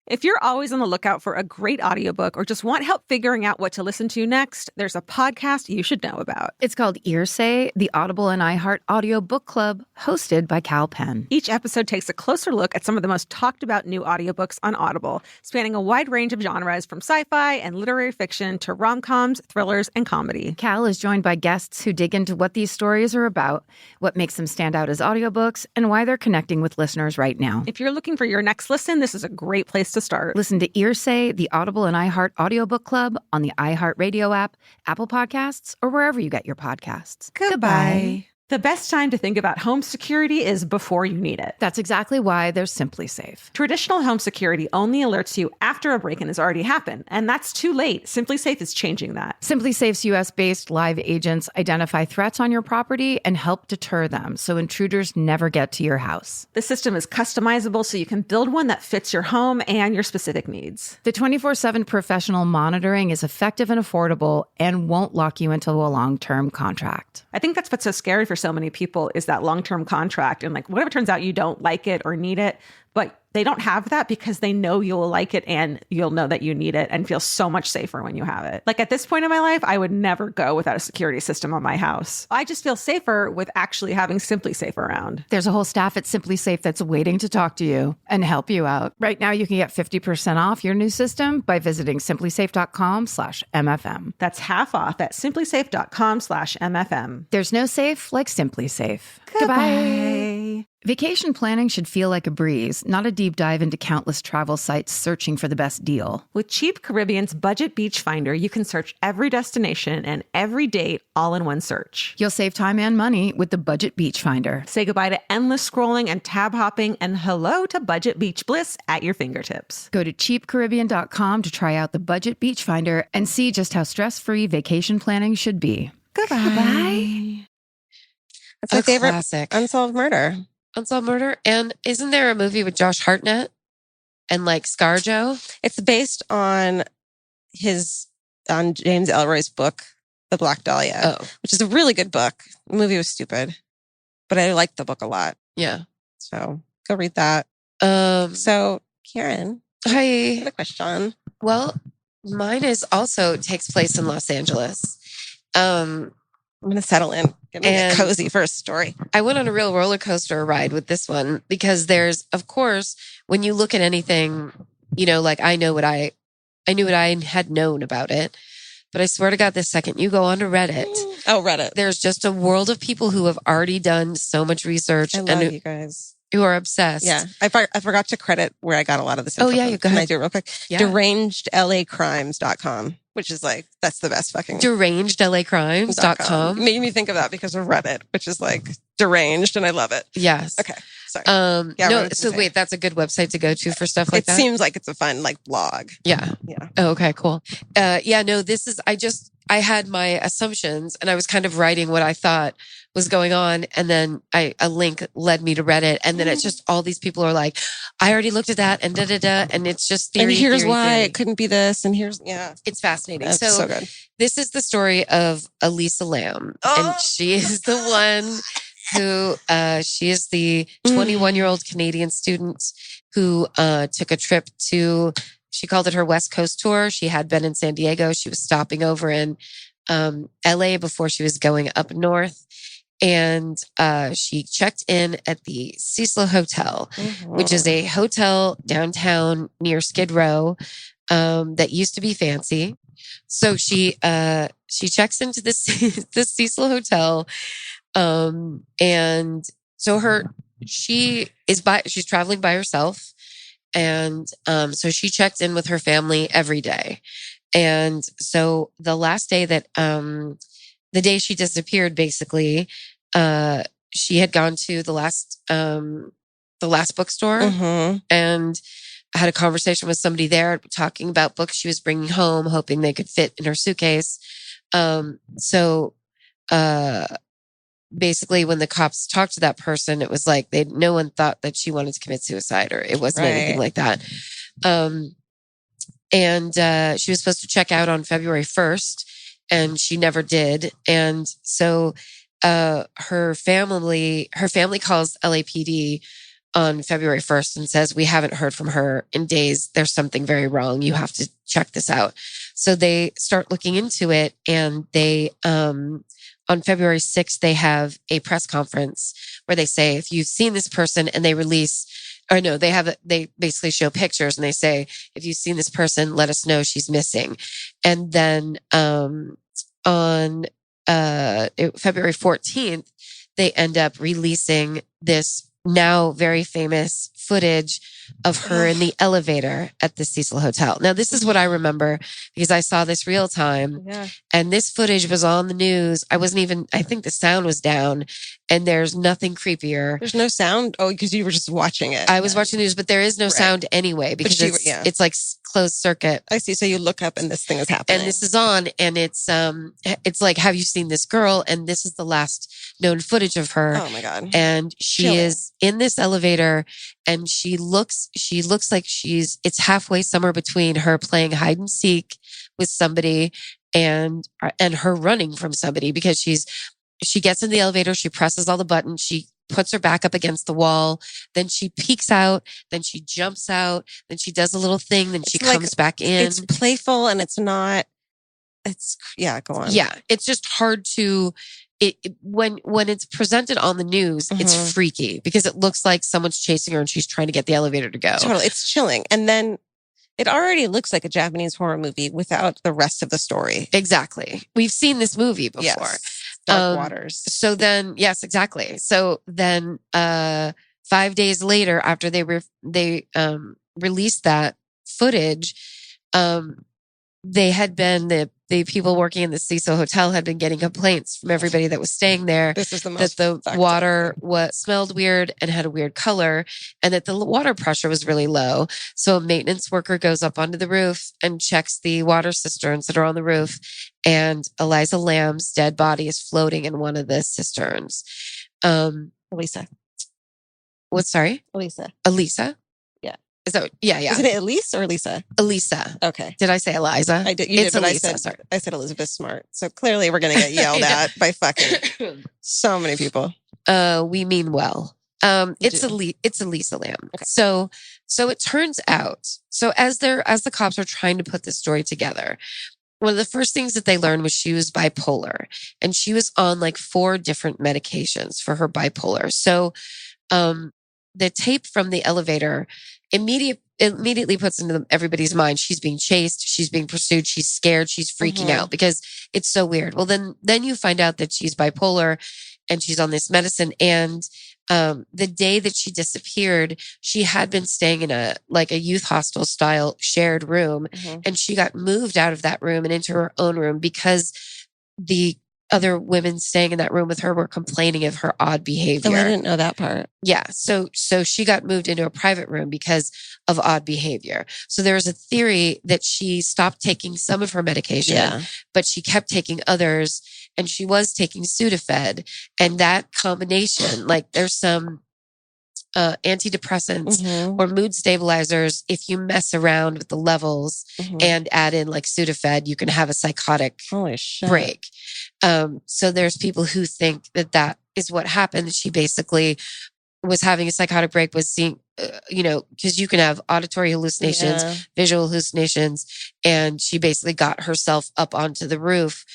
If you're always on the lookout for a great audiobook or just want help figuring out what to listen to next, there's a podcast you should know about. It's called Earsay, the Audible and iHeart Audio Book Club, hosted by Cal Penn. Each episode takes a closer look at some of the most talked about new audiobooks on Audible, spanning a wide range of genres from sci-fi and literary fiction to rom-coms, thrillers, and comedy. Cal is joined by guests who dig into what these stories are about, what makes them stand out as audiobooks, and why they're connecting with listeners right now. If you're looking for your next listen, this is a great place to start. Listen to Earsay, the Audible and iHeart Audiobook Club on the iHeartRadio app, Apple Podcasts, or wherever you get your podcasts. Goodbye. The best time to think about home security is before you need it. That's exactly why there's Simply Safe. Traditional home security only alerts you after a break-in has already happened, and that's too late. Simply Safe is changing that. Simply Safe's U.S.-based live agents identify threats on your property and help deter them so intruders never get to your house. The system is customizable so you can build one that fits your home and your specific needs. The 24/7 professional monitoring is effective and affordable and won't lock you into a long-term contract. I think that's what's so scary for so many people is that long-term contract. And like, whatever turns out you don't like it or need it, but they don't have that because they know you'll like it and you'll know that you need it and feel so much safer when you have it. Like at this point in my life, I would never go without a security system on my house. I just feel safer with actually having Simply Safe around. There's a whole staff at Simply Safe that's waiting to talk to you and help you out. Right now, you can get 50% off your new system by visiting simplysafe.com/MFM. That's half off at simplysafe.com/MFM. There's no safe like Simply Safe. Goodbye. Vacation planning should feel like a breeze, not a deep dive into countless travel sites searching for the best deal. With Cheap Caribbean's Budget Beach Finder, you can search every destination and every date all in one search. You'll save time and money with the Budget Beach Finder. Say goodbye to endless scrolling and tab hopping and hello to Budget Beach Bliss at your fingertips. Go to cheapcaribbean.com to try out the Budget Beach Finder and see just how stress-free vacation planning should be. Goodbye. That's my favorite classic. Unsolved Murder. Unsolved Murder. And isn't there a movie with Josh Hartnett and like ScarJo? It's based on James Ellroy's book, The Black Dahlia, which is a really good book. The movie was stupid, but I liked the book a lot. Yeah. So go read that. So Karen, hi. I have a question. Well, mine is also takes place in Los Angeles. I'm going to settle in, get cozy for a story. I went on a real roller coaster ride with this one because there's, of course, when you look at anything, you know, like I knew what I had known about it, but I swear to God, the second you go onto Reddit, Reddit, there's just a world of people who have already done so much research I love you guys. Who are obsessed. Yeah. I forgot to credit where I got a lot of this info. Oh, yeah, you go ahead. Can I do it real quick? Yeah. DerangedLAcrimes.com, which is like, that's the best fucking. DerangedLAcrimes.com. Made me think of that because of Reddit, which is like deranged and I love it. Yes. Okay. Sorry. Wait, that's a good website to go to for stuff like that. It seems like it's a fun like blog. Yeah. Yeah. Oh, okay, cool. I had my assumptions and I was kind of writing what I thought was going on. And then a link led me to Reddit. And then it's just all these people are like, I already looked at that and and it's just theory. And here's theory, why theory. it couldn't be this. And here's, it's fascinating. That's so good. This is the story of Elisa Lamb. And she is the one who, she is the 21-year-old Canadian student who took a trip to, she called it her West Coast tour. She had been in San Diego. She was stopping over in LA before she was going up north. And she checked in at the Cecil Hotel, which is a hotel downtown near Skid Row that used to be fancy. So she checks into the Cecil Hotel, and so she's traveling by herself. And so she checked in with her family every day. And so the last day that, the day she disappeared, basically, she had gone to the last bookstore and had a conversation with somebody there talking about books she was bringing home, hoping they could fit in her suitcase. Basically, when the cops talked to that person, it was like no one thought that she wanted to commit suicide or it wasn't anything like that. And she was supposed to check out on February 1st and she never did. And so her family calls LAPD on February 1st and says, we haven't heard from her in days. There's something very wrong. You have to check this out. So they start looking into it and they, on February 6th, they have a press conference where they say, if you've seen this person, and they basically show pictures and they say, if you've seen this person, let us know she's missing. And then, on February 14th, they end up releasing this now very famous footage of her in the elevator at the Cecil Hotel. Now, this is what I remember because I saw this real time and this footage was on the news. I think the sound was down and there's nothing creepier. There's no sound. Oh, because you were just watching it. I was watching the news, but there is no sound anyway because it's like closed circuit. I see. So you look up and this thing is happening. And this is on and it's like, have you seen this girl? And this is the last known footage of her. Oh my God. And she is in this elevator and she looks like it's halfway somewhere between her playing hide and seek with somebody and her running from somebody because she gets in the elevator, she presses all the buttons, she puts her back up against the wall. Then she peeks out. Then she jumps out. Then she does a little thing. Then she comes back in. It's playful and it's not. Go on. Yeah, it's just hard to. When it's presented on the news, it's freaky because it looks like someone's chasing her and she's trying to get the elevator to go. Totally, it's chilling, and then it already looks like a Japanese horror movie without the rest of the story. Exactly, we've seen this movie before. Yes. Dark Waters. So then, yes, exactly. So then, 5 days later, after they released that footage, they had been the people working in the Cecil Hotel had been getting complaints from everybody that was staying there. This is the most that the water smelled weird and had a weird color, and that the water pressure was really low. So a maintenance worker goes up onto the roof and checks the water cisterns that are on the roof, and Eliza Lamb's dead body is floating in one of the cisterns. Elisa. What? Sorry, Elisa. Elisa. Is that? Yeah. Is it Elise or Elisa? Elisa. Okay. Did I say Eliza? I did. You it's did, but Elisa. I said Elizabeth Smart. So clearly we're going to get yelled at by fucking so many people. We mean well. It's Elisa Lamb. Okay. So it turns out, as the cops are trying to put this story together, one of the first things that they learned was she was bipolar, and she was on like 4 different medications for her bipolar. So, the tape from the elevator immediately puts into everybody's mind she's being chased, she's being pursued, she's scared, she's freaking out because it's so weird. Well, then you find out that she's bipolar and she's on this medicine. And the day that she disappeared, she had been staying in a youth hostel style shared room, and she got moved out of that room and into her own room because the other women staying in that room with her were complaining of her odd behavior. Oh, I didn't know that part. Yeah. So she got moved into a private room because of odd behavior. So there was a theory that she stopped taking some of her medication, but she kept taking others, and she was taking Sudafed. And that combination, like there's some antidepressants or mood stabilizers. If you mess around with the levels and add in like Sudafed, you can have a psychotic break. So there's people who think that is what happened. She basically was having a psychotic break, was seeing, because you can have auditory hallucinations, visual hallucinations, and she basically got herself up onto the roof,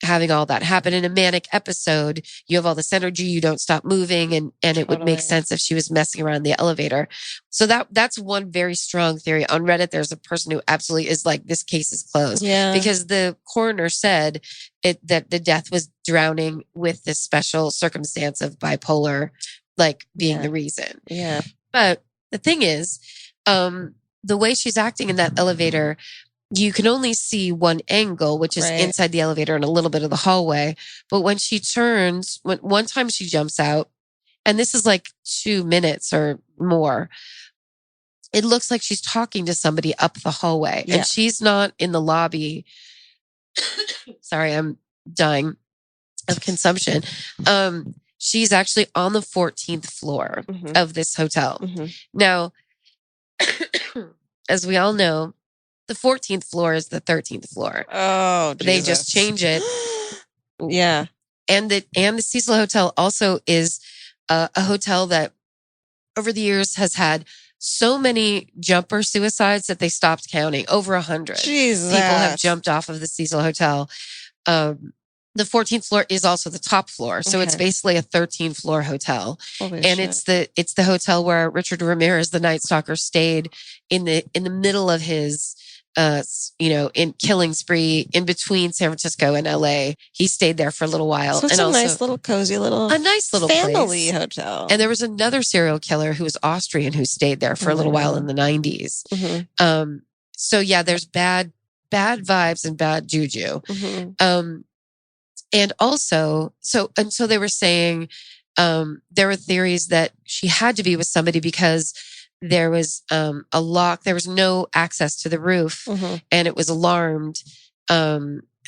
having all that happen. In a manic episode, you have all this energy, you don't stop moving, and it would make sense if she was messing around the elevator. So that's one very strong theory. On Reddit, there's a person who absolutely is like, this case is closed. Yeah. Because the coroner said that the death was drowning with this special circumstance of bipolar, like being the reason. Yeah. But the thing is, the way she's acting in that elevator, you can only see one angle, which is inside the elevator and a little bit of the hallway. But when she turns, one time she jumps out, and this is like 2 minutes or more, it looks like she's talking to somebody up the hallway, and she's not in the lobby. Sorry, I'm dying of consumption. She's actually on the 14th floor of this hotel. Now, as we all know, the 14th floor is the 13th floor. Oh, Jesus. They just change it. Yeah. And the Cecil Hotel also is a hotel that over the years has had so many jumper suicides that they stopped counting. Over 100 Jesus. People have jumped off of the Cecil Hotel. The 14th floor is also the top floor. So it's basically a 13-floor hotel. Holy shit. It's the hotel where Richard Ramirez, the Night Stalker, stayed in the middle of his in killing spree in between San Francisco and LA. He stayed there for a little while. So it's a nice little cozy little family hotel. And there was another serial killer who was Austrian who stayed there for a little while in the 90s. So yeah, there's bad vibes and bad juju. And also, so they were saying there were theories that she had to be with somebody because there was a lock. There was no access to the roof, and it was alarmed.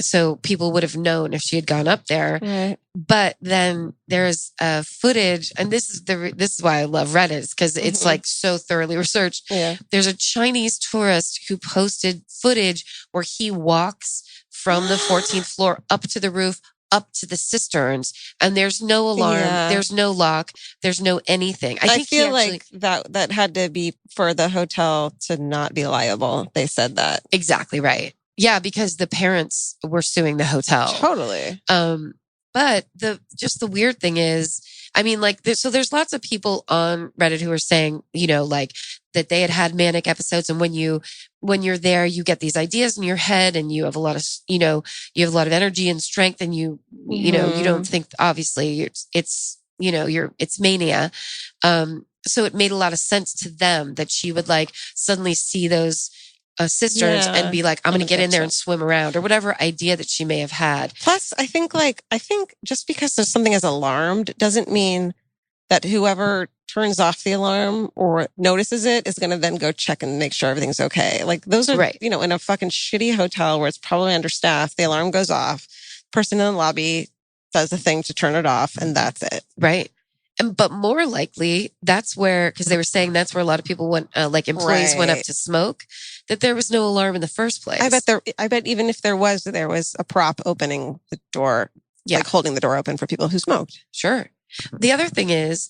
So people would have known if she had gone up there. Right. But then there's footage, and this is why I love Reddit, because it's like so thoroughly researched. Yeah. There's a Chinese tourist who posted footage where he walks from the 14th floor up to the roof up to the cisterns, and there's no alarm, there's no lock, there's no anything. I feel like that had to be for the hotel to not be liable. They said that. Exactly right. Yeah, because the parents were suing the hotel. Totally. But the weird thing is, I mean, like, there's lots of people on Reddit who are saying, you know, like that they had manic episodes. And when you're there, you get these ideas in your head and you have a lot of, you have a lot of energy and strength, and you know, you don't think, obviously it's mania. So it made a lot of sense to them that she would like suddenly see those cisterns and be like, I'm going to get in there and swim around, or whatever idea that she may have had. Plus, I think just because there's something as alarmed doesn't mean that whoever turns off the alarm or notices it is going to then go check and make sure everything's okay. Like those are, right. You know, in a fucking shitty hotel where it's probably understaffed, the alarm goes off, person in the lobby does the thing to turn it off, and that's it. Right. But more likely, that's where, because they were saying that's where a lot of people went, like employees went up to smoke, that there was no alarm in the first place. I bet even if there was a prop opening the door, like holding the door open for people who smoked. Sure. The other thing is,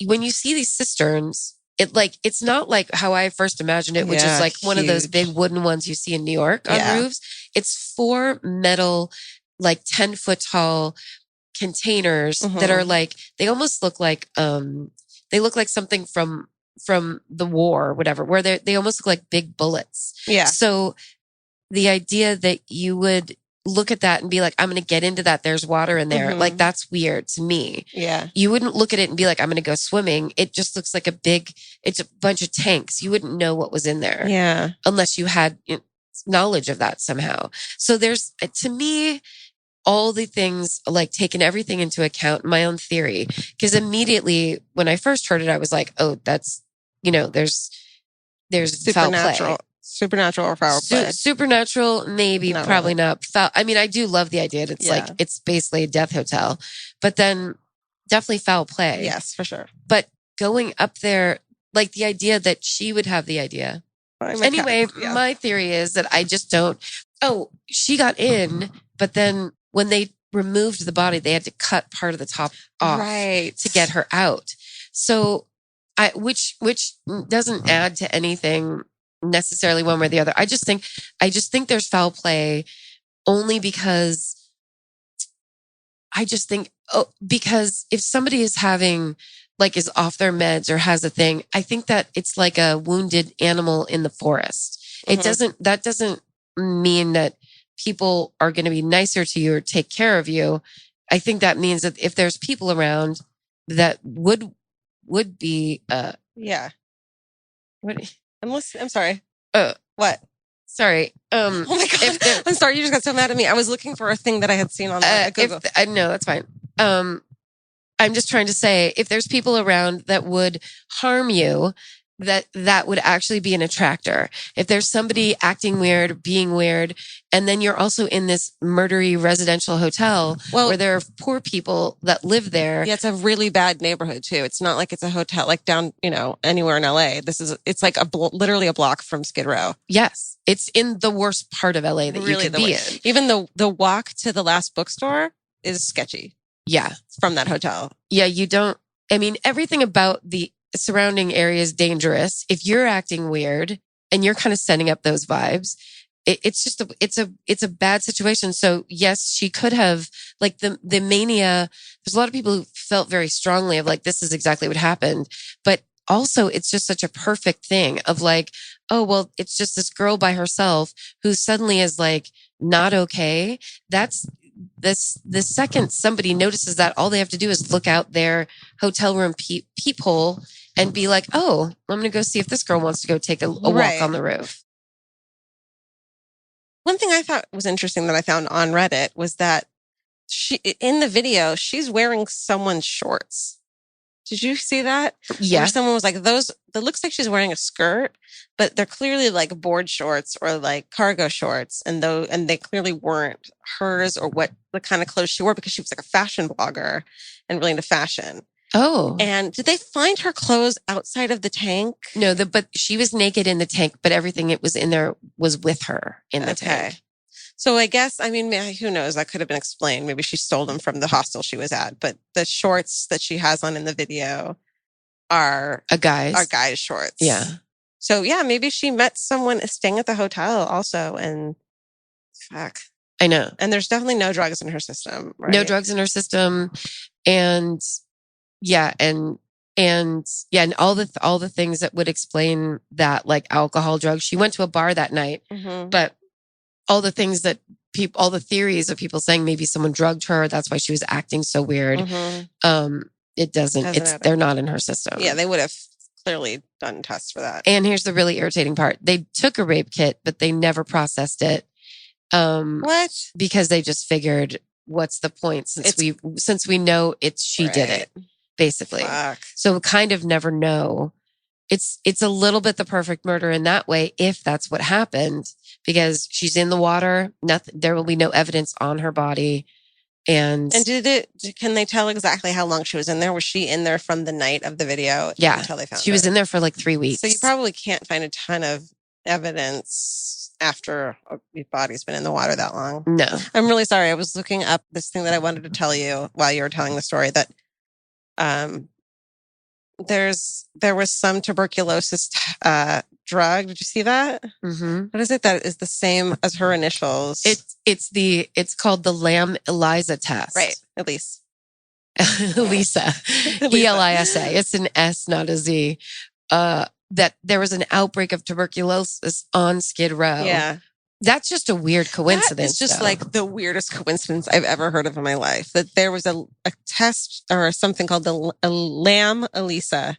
when you see these cisterns, it's not like how I first imagined it, which is like one of those big wooden ones you see in New York on roofs. It's 4 metal, like 10-foot tall containers that are like, they almost look like they look like something from the war or whatever, where they almost look like big bullets. Yeah. So the idea that you would look at that and be like, I'm going to get into that, there's water in there, like that's weird to me. Yeah. You wouldn't look at it and be like, I'm going to go swimming. It just looks like it's a bunch of tanks. You wouldn't know what was in there. Yeah. Unless you had knowledge of that somehow. So there's, to me, all the things, like taking everything into account, my own theory, because immediately when I first heard it, I was like, oh, that's, there's supernatural or foul play. Supernatural, maybe, not probably really. Not. Foul. I mean, I do love the idea that it's like, it's basically a death hotel, but then definitely foul play. Yes, for sure. But going up there, like the idea that she would have the idea. Anyway, my theory is that I just don't, she got in, but then when they removed the body, they had to cut part of the top off to get her out. So which doesn't add to anything necessarily one way or the other. I just think there's foul play only because because if somebody is having, like, is off their meds or has a thing, I think that it's like a wounded animal in the forest. That doesn't mean that people are going to be nicer to you or take care of you. I think that means that if there's people around that would be, what? I'm sorry. What? Sorry. Oh my God. I'm sorry. You just got so mad at me. I was looking for a thing that I had seen on Google. No, that's fine. I'm just trying to say, if there's people around that would harm you, that would actually be an attractor. If there's somebody acting weird, being weird, and then you're also in this murdery residential hotel where there are poor people that live there. Yeah, it's a really bad neighborhood too. It's not like it's a hotel like down, anywhere in LA. It's like literally a block from Skid Row. Yes. It's in the worst part of LA that really you could be in. Even the walk to the last bookstore is sketchy. Yeah. From that hotel. Yeah, everything about the surrounding area is dangerous. If you're acting weird and you're kind of setting up those vibes, it's a bad situation. So yes, she could have, like, the mania. There's a lot of people who felt very strongly of like, this is exactly what happened. But also it's just such a perfect thing of like, oh, well, it's just this girl by herself who suddenly is like not okay. That's the second somebody notices that, all they have to do is look out their hotel room peephole and be like, oh, I'm going to go see if this girl wants to go take a walk on the roof. One thing I thought was interesting that I found on Reddit was that in the video, she's wearing someone's shorts. Did you see that? Yeah. Where someone was like, that looks like she's wearing a skirt, but they're clearly like board shorts or like cargo shorts. And they clearly weren't hers or what the kind of clothes she wore, because she was like a fashion blogger and really into fashion. Oh. And did they find her clothes outside of the tank? No, but she was naked in the tank, but everything it was in there was with her in the tank. So I guess, I mean, who knows? That could have been explained. Maybe she stole them from the hostel she was at. But the shorts that she has on in the video are guy's shorts. Yeah. So yeah, maybe she met someone staying at the hotel also, and fuck. I know. And there's definitely no drugs in her system, right? No drugs in her system, and all the things that would explain that, like alcohol, drugs. She went to a bar that night, but all the things that all the theories of people saying maybe someone drugged her, that's why she was acting so weird. It doesn't. They're not in her system. Yeah, they would have clearly done tests for that. And here's the really irritating part: they took a rape kit, but they never processed it. What? Because they just figured, what's the point since we know she did it, basically. Fuck. So we kind of never know. It's a little bit the perfect murder in that way, if that's what happened, because she's in the water. There will be no evidence on her body. And can they tell exactly how long she was in there? Was she in there from the night of the video? Yeah. Until they found she was in there for like 3 weeks. So you probably can't find a ton of evidence after your body's been in the water that long. No. I'm really sorry. I was looking up this thing that I wanted to tell you while you were telling the story, that there was some tuberculosis drug. Did you see that? What is it that is the same as her initials? It's called the Lamb Elisa test. Right. Elisa. Elisa. ELISA. It's an S, not a Z. That there was an outbreak of tuberculosis on Skid Row. Yeah. That's just a weird coincidence. It's just like the weirdest coincidence I've ever heard of in my life. That there was a test or something called the Lamb Elisa.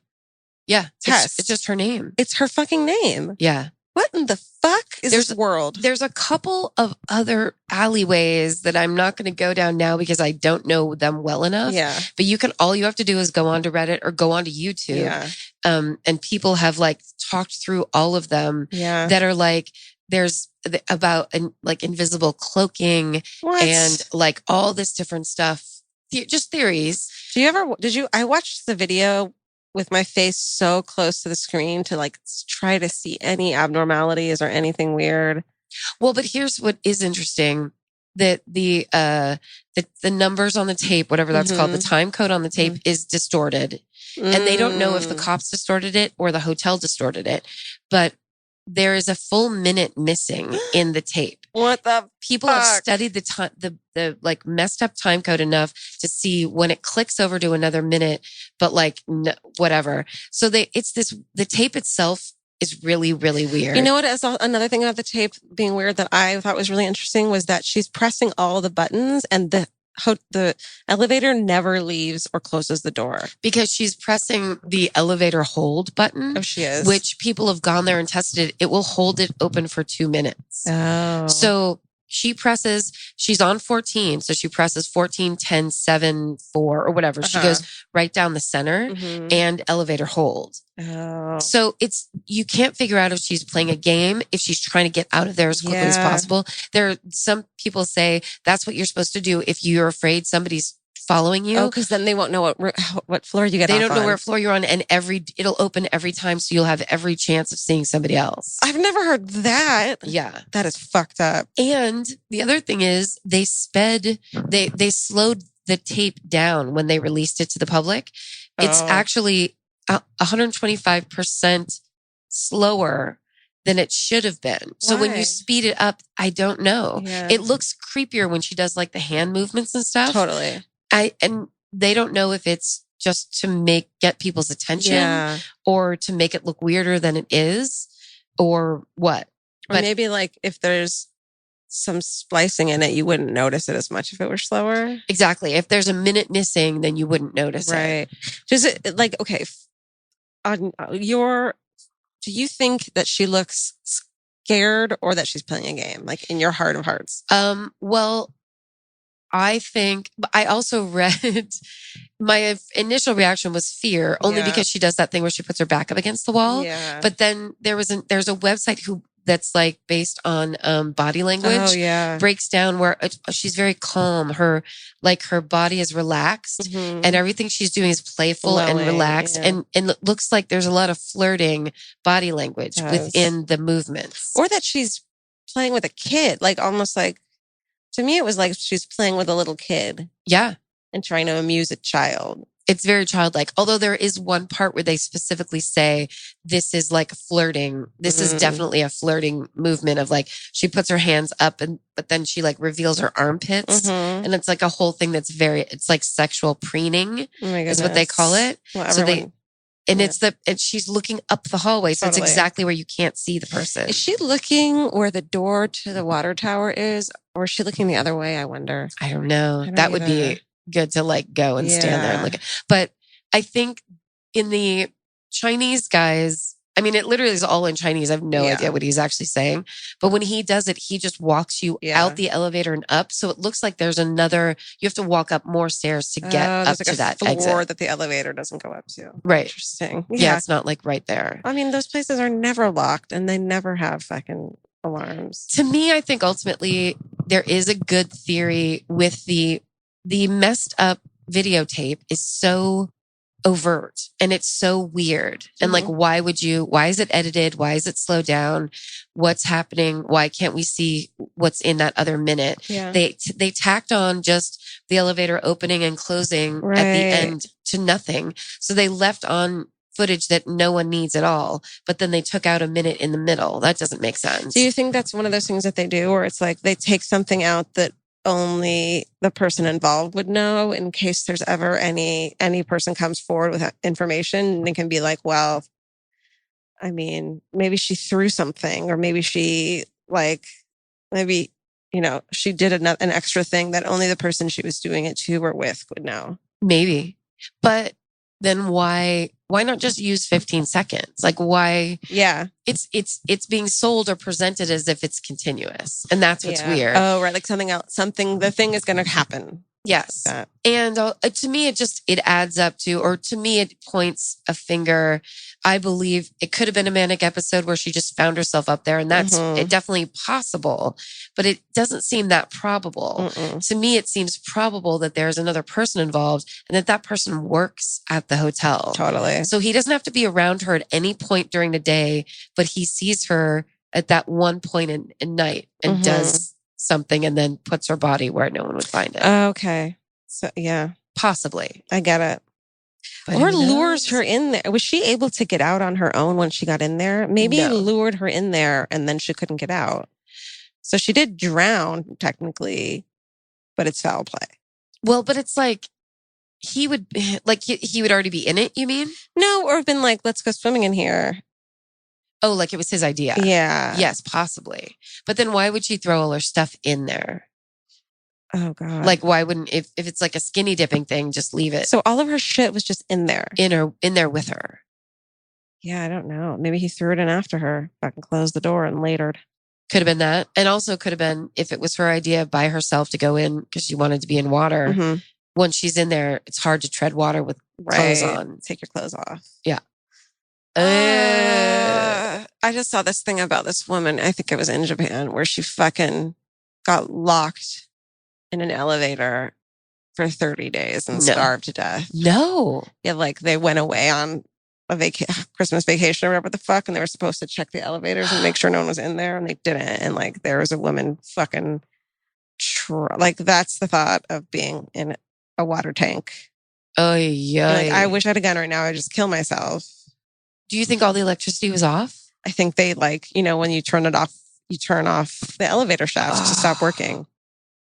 Yeah. Test. It's just her name. It's her fucking name. Yeah. What in the fuck is this world? There's a couple of other alleyways that I'm not going to go down now because I don't know them well enough. Yeah. But all you have to do is go onto Reddit or go onto YouTube. Yeah. And people have like talked through all of them. Yeah. That are like, there's about like invisible cloaking and like all this different stuff. Just theories. I watched the video with my face so close to the screen to like try to see any abnormalities or anything weird. Well, but here's what is interesting: that the numbers on the tape, whatever that's called, the time code on the tape is distorted, and they don't know if the cops distorted it or the hotel distorted it, but there is a full minute missing in the tape. What the people have studied the time, the like messed up time code enough to see when it clicks over to another minute, but like whatever. So the tape itself is really, really weird. You know what? Another thing about the tape being weird that I thought was really interesting was that she's pressing all the buttons and the elevator never leaves or closes the door. Because she's pressing the elevator hold button. Oh, she is. Which people have gone there and tested it. It will hold it open for 2 minutes. Oh. So she's on 14. So she presses 14, 10, 7, 4 or whatever. She goes right down the center and elevator hold. Oh. So you can't figure out if she's playing a game, if she's trying to get out of there as quickly as possible. Some people say that's what you're supposed to do if you're afraid somebody's following you. Oh, because then they won't know what floor you get off on. They don't know what floor you're on, and it'll open every time, so you'll have every chance of seeing somebody else. I've never heard that. Yeah. That is fucked up. And the other thing is they slowed the tape down when they released it to the public. It's actually 125% slower than it should have been. So when you speed it up, I don't know. Yeah. It looks creepier when she does like the hand movements and stuff. Totally. And they don't know if it's just to get people's attention or to make it look weirder than it is or what. Or maybe like if there's some splicing in it, you wouldn't notice it as much if it were slower. Exactly. If there's a minute missing, then you wouldn't notice it. Right. Does it like, okay, do you think that she looks scared or that she's playing a game, like in your heart of hearts? Well, I also read, my initial reaction was fear, only because she does that thing where she puts her back up against the wall. Yeah. But then there's a website that's like based on body language. Oh, yeah. Breaks down where she's very calm. Her body is relaxed and everything she's doing is playful and relaxed. Yeah. And it looks like there's a lot of flirting body language within the movements. Or that she's playing with a kid, like almost like To me, it was like she's playing with a little kid. Yeah. And trying to amuse a child. It's very childlike. Although there is one part where they specifically say this is like flirting. This is definitely a flirting movement of like she puts her hands up but then she like reveals her armpits. And it's like a whole thing that's it's like sexual preening is what they call it. Well, so and she's looking up the hallway. So it's exactly where you can't see the person. Is she looking where the door to the water tower is? Or is she looking the other way? I wonder. I don't know. That would be good to like go and stand there and look at. But I think in the Chinese guys, I mean, it literally is all in Chinese. I have no idea what he's actually saying. But when he does it, he just walks you out the elevator and up. So it looks like there's you have to walk up more stairs to get up to that floor exit. that the elevator doesn't go up to. Right. Interesting. Yeah, it's not like right there. I mean, those places are never locked and they never have fucking alarms. To me, I think ultimately there is a good theory with the messed up videotape is so overt and it's so weird. And like, why is it edited? Why is it slowed down? What's happening? Why can't we see what's in that other minute? Yeah. They tacked on just the elevator opening and closing at the end to nothing. So they left on footage that no one needs at all, but then they took out a minute in the middle. That doesn't make sense. Do you think that's one of those things that they do where it's like they take something out that only the person involved would know in case there's ever any person comes forward with information and it can be like, well, I mean, maybe she threw something or maybe she she did an extra thing that only the person she was doing it to or with would know. Maybe. But then why not just use 15 seconds? Like why? Yeah. It's being sold or presented as if it's continuous. And that's what's weird. Oh, right. Like something else, the thing is going to happen. Yes. Like and to me, it adds up to, or to me, it points a finger. I believe it could have been a manic episode where she just found herself up there and that's definitely possible, but it doesn't seem that probable. To me, it seems probable that there's another person involved and that person works at the hotel. Totally. So he doesn't have to be around her at any point during the day, but he sees her at that one point in night and does something and then puts her body where no one would find it. Okay. So, yeah. Possibly. I get it. But or lures her in there. Was she able to get out on her own when she got in there? Maybe he lured her in there and then she couldn't get out. So she did drown, technically, but it's foul play. Well, but it's like he would already be in it, you mean? No, or have been like, let's go swimming in here. Oh, like it was his idea. Yeah. Yes, possibly. But then why would she throw all her stuff in there? Oh, God. Like, why wouldn't, if it's like a skinny dipping thing, just leave it. So all of her shit was just in there. In there with her. Yeah, I don't know. Maybe he threw it in after her, fucking closed the door and latered. Could have been that. And also could have been, if it was her idea by herself to go in because she wanted to be in water, once she's in there, it's hard to tread water with clothes on. Take your clothes off. Yeah. I just saw this thing about this woman. I think it was in Japan where she fucking got locked in an elevator for 30 days and starved to death. No. Yeah, like they went away on a Christmas vacation or whatever the fuck, and they were supposed to check the elevators and make sure no one was in there, and they didn't. And like there was a woman fucking like that's the thought of being in a water tank. Oh yeah. Like, I wish I had a gun right now. I'd just kill myself. Do you think all the electricity was off? I think they when you turn it off, you turn off the elevator shafts to stop working.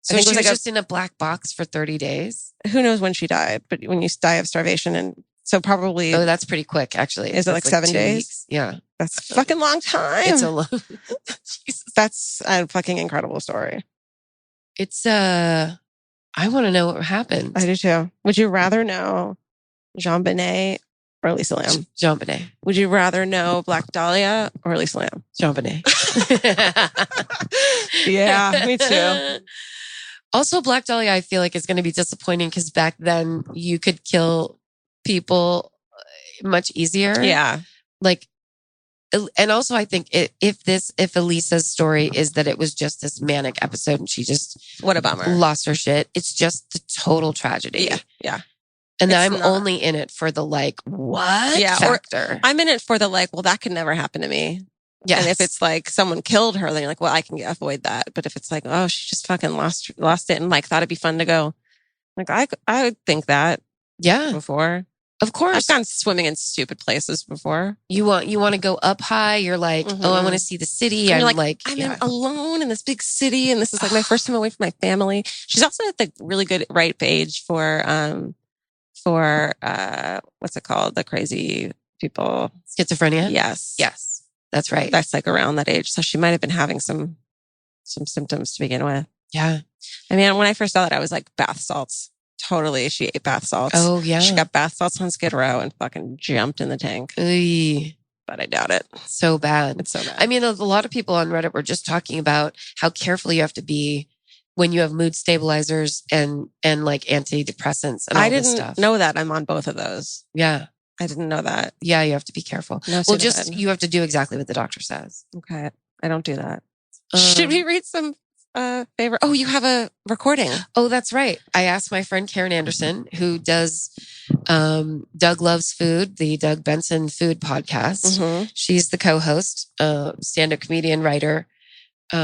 So she was just in a black box for 30 days? Who knows when she died, but when you die of starvation and so probably... Oh, that's pretty quick, actually. Is it like 7 days? Weeks? Yeah. That's a fucking long time. It's a long... Jesus. That's a fucking incredible story. It's, I want to know what happened. I do too. Would you rather know Jean Benet or Elisa Lam? Jean Benet. Would you rather know Black Dahlia or Elisa Lam? Jean Benet. Yeah, me too. Also, Black Dahlia, I feel like is going to be disappointing because back then you could kill people much easier. Yeah. Like, and also I think if Elisa's story is that it was just this manic episode and she just what a bummer lost her shit, it's just the total tragedy. Yeah. And I'm only in it for the like what factor. I'm in it for the like, well, that could never happen to me. Yes. And if it's like someone killed her, then you're like, well, I can avoid that. But if it's like, oh, she just fucking lost it and like thought it'd be fun to go, like I would think that before. Of course. I've gone swimming in stupid places before. You want to go up high. You're like, oh, I want to see the city. And I'm I'm alone in this big city, and this is like my first time away from my family. She's also at the really good ripe age for what's it called? The crazy people. Schizophrenia? Yes. That's right. That's like around that age. So she might have been having some symptoms to begin with. Yeah. I mean, when I first saw that, I was like, bath salts. Totally. She ate bath salts. Oh, yeah. She got bath salts on Skid Row and fucking jumped in the tank. But I doubt it. So bad. It's so bad. I mean, a lot of people on Reddit were just talking about how careful you have to be when you have mood stabilizers and like antidepressants and all this stuff. I didn't know that. I'm on both of those. Yeah. I didn't know that. Yeah, you have to be careful. No, well, you have to do exactly what the doctor says. Okay. I don't do that. Should we read some favorite? Oh, you have a recording. Oh, that's right. I asked my friend Karen Anderson, who does Doug Loves Food, the Doug Benson Food podcast. Mm-hmm. She's the co-host, stand-up comedian, writer,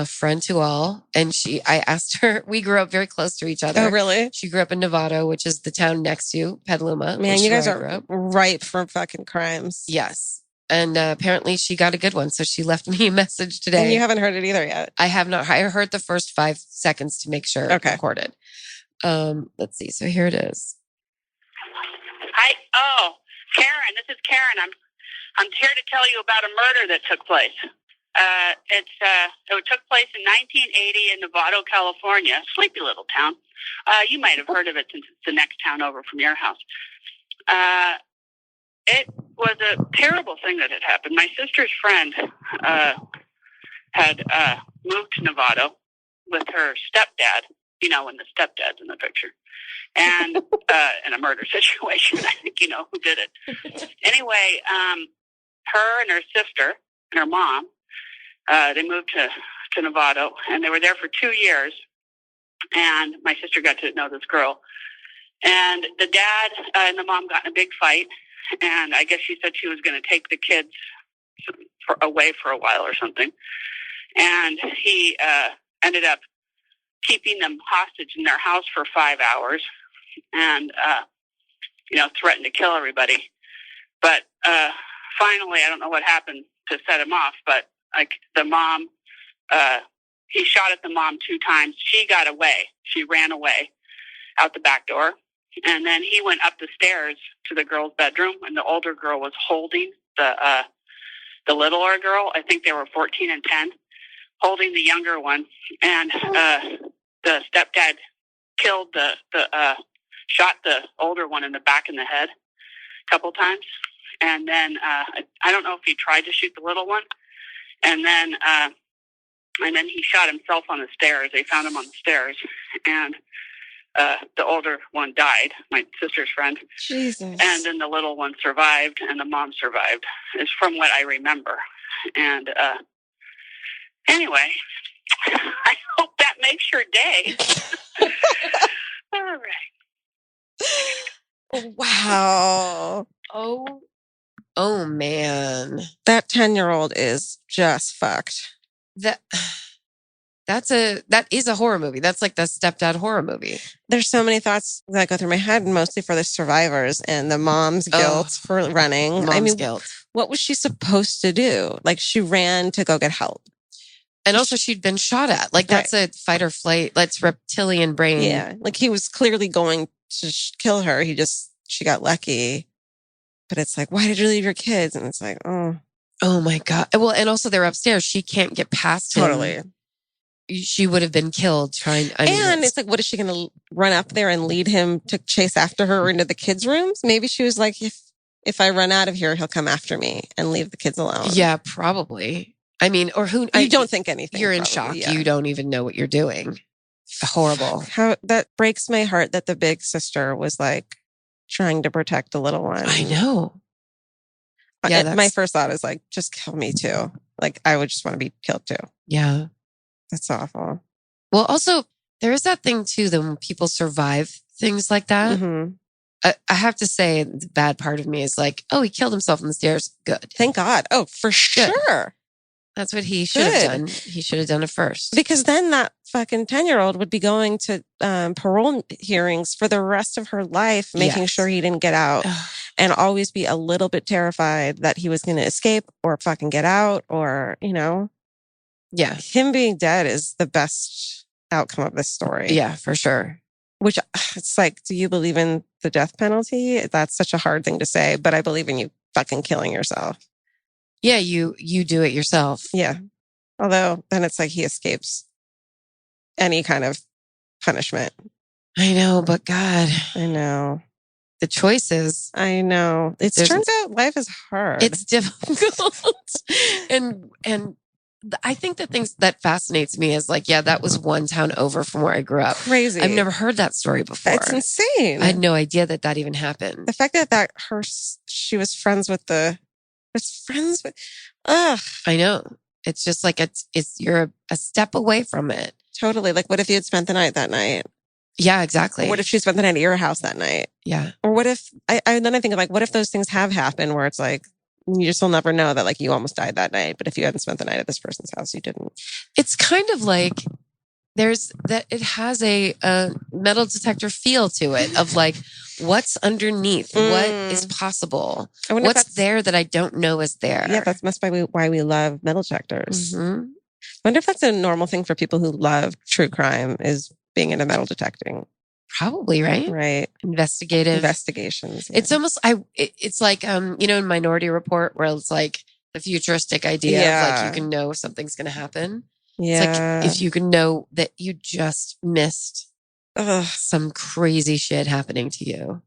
friend to all. And I asked her, we grew up very close to each other. Oh, really? She grew up in Novato, which is the town next to Petaluma. Man, you guys are ripe for fucking crimes. Yes. And apparently she got a good one. So she left me a message today. And you haven't heard it either yet. I have not. I heard the first 5 seconds to make sure it recorded. Let's see. So here it is. Hi. Oh, Karen. This is Karen. I'm here to tell you about a murder that took place. It took place in 1980 in Novato, California, sleepy little town. You might have heard of it since it's the next town over from your house. It was a terrible thing that had happened. My sister's friend had moved to Novato with her stepdad. You know, when the stepdad's in the picture, and in a murder situation. I think you know who did it. Anyway, her and her sister and her mom. They moved to Novato, and they were there for 2 years. And my sister got to know this girl. And the dad and the mom got in a big fight. And I guess she said she was going to take the kids away for a while or something. And he ended up keeping them hostage in their house for 5 hours and, threatened to kill everybody. But finally, I don't know what happened to set him off, but like the mom, he shot at the mom 2 times. She got away. She ran away out the back door. And then he went up the stairs to the girl's bedroom, and the older girl was holding the littler girl. I think they were 14 and 10, holding the younger one. And the stepdad killed shot the older one in the back of the head a couple times. And then I don't know if he tried to shoot the little one. And then he shot himself on the stairs. They found him on the stairs, and the older one died, my sister's friend. Jesus. And then the little one survived, and the mom survived, is from what I remember. And anyway, I hope that makes your day. All right. Wow. Oh man. That 10-year-old is just fucked. That is a horror movie. That's like the stepdad horror movie. There's so many thoughts that go through my head, mostly for the survivors and the mom's guilt for running. Mom's guilt. What was she supposed to do? Like, she ran to go get help. And also she'd been shot at. Like, that's a fight or flight. That's reptilian brain. Yeah. Like, he was clearly going to kill her. She got lucky. But it's like, why did you leave your kids? And it's like, oh my God. Well, and also they're upstairs. She can't get past him. Totally. She would have been killed trying. It's like, what is she going to run up there and lead him to chase after her into the kids' rooms? Maybe she was like, if I run out of here, he'll come after me and leave the kids alone. Yeah, probably. I mean, or who? You don't think anything. You're in shock. Yeah. You don't even know what you're doing. Horrible. How that breaks my heart that the big sister was like trying to protect the little one. I know. Yeah, my first thought is like, just kill me too. Like, I would just want to be killed too. Yeah. That's awful. Well, also, there is that thing too, that when people survive things like that, mm-hmm. I have to say the bad part of me is like, oh, he killed himself on the stairs. Good. Thank God. Oh, for sure. That's what he should have done. He should have done it first. Because then that fucking 10-year-old would be going to parole hearings for the rest of her life, making sure he didn't get out and always be a little bit terrified that he was going to escape or fucking get out or, you know. Yeah. Him being dead is the best outcome of this story. Yeah, for sure. Which it's like, do you believe in the death penalty? That's such a hard thing to say, but I believe in you fucking killing yourself. Yeah, you do it yourself. Yeah. Although then it's like he escapes any kind of punishment. I know, but God. I know. The choices. I know. It turns out life is hard. It's difficult. and I think the things that fascinates me is like, yeah, that was one town over from where I grew up. Crazy. I've never heard that story before. It's insane. I had no idea that even happened. The fact that she was friends with I know. It's just like you're a step away from it. Totally. Like, what if you had spent the night that night? Yeah, exactly. Or what if she spent the night at your house that night? Yeah. Or what if then I think of like, what if those things have happened where it's like you just will never know that like you almost died that night, but if you hadn't spent the night at this person's house, you didn't. It's kind of like it has a metal detector feel to it of like what's underneath, what is possible, what's there that I don't know is there. Yeah, that's must be why we love metal detectors. Mm-hmm. I wonder if that's a normal thing for people who love true crime is being into metal detecting. Probably, right? Right. Investigations. Yeah. It's almost it's like in Minority Report where it's like the futuristic idea of like you can know something's going to happen. Yeah. It's like if you can know that you just missed some crazy shit happening to you.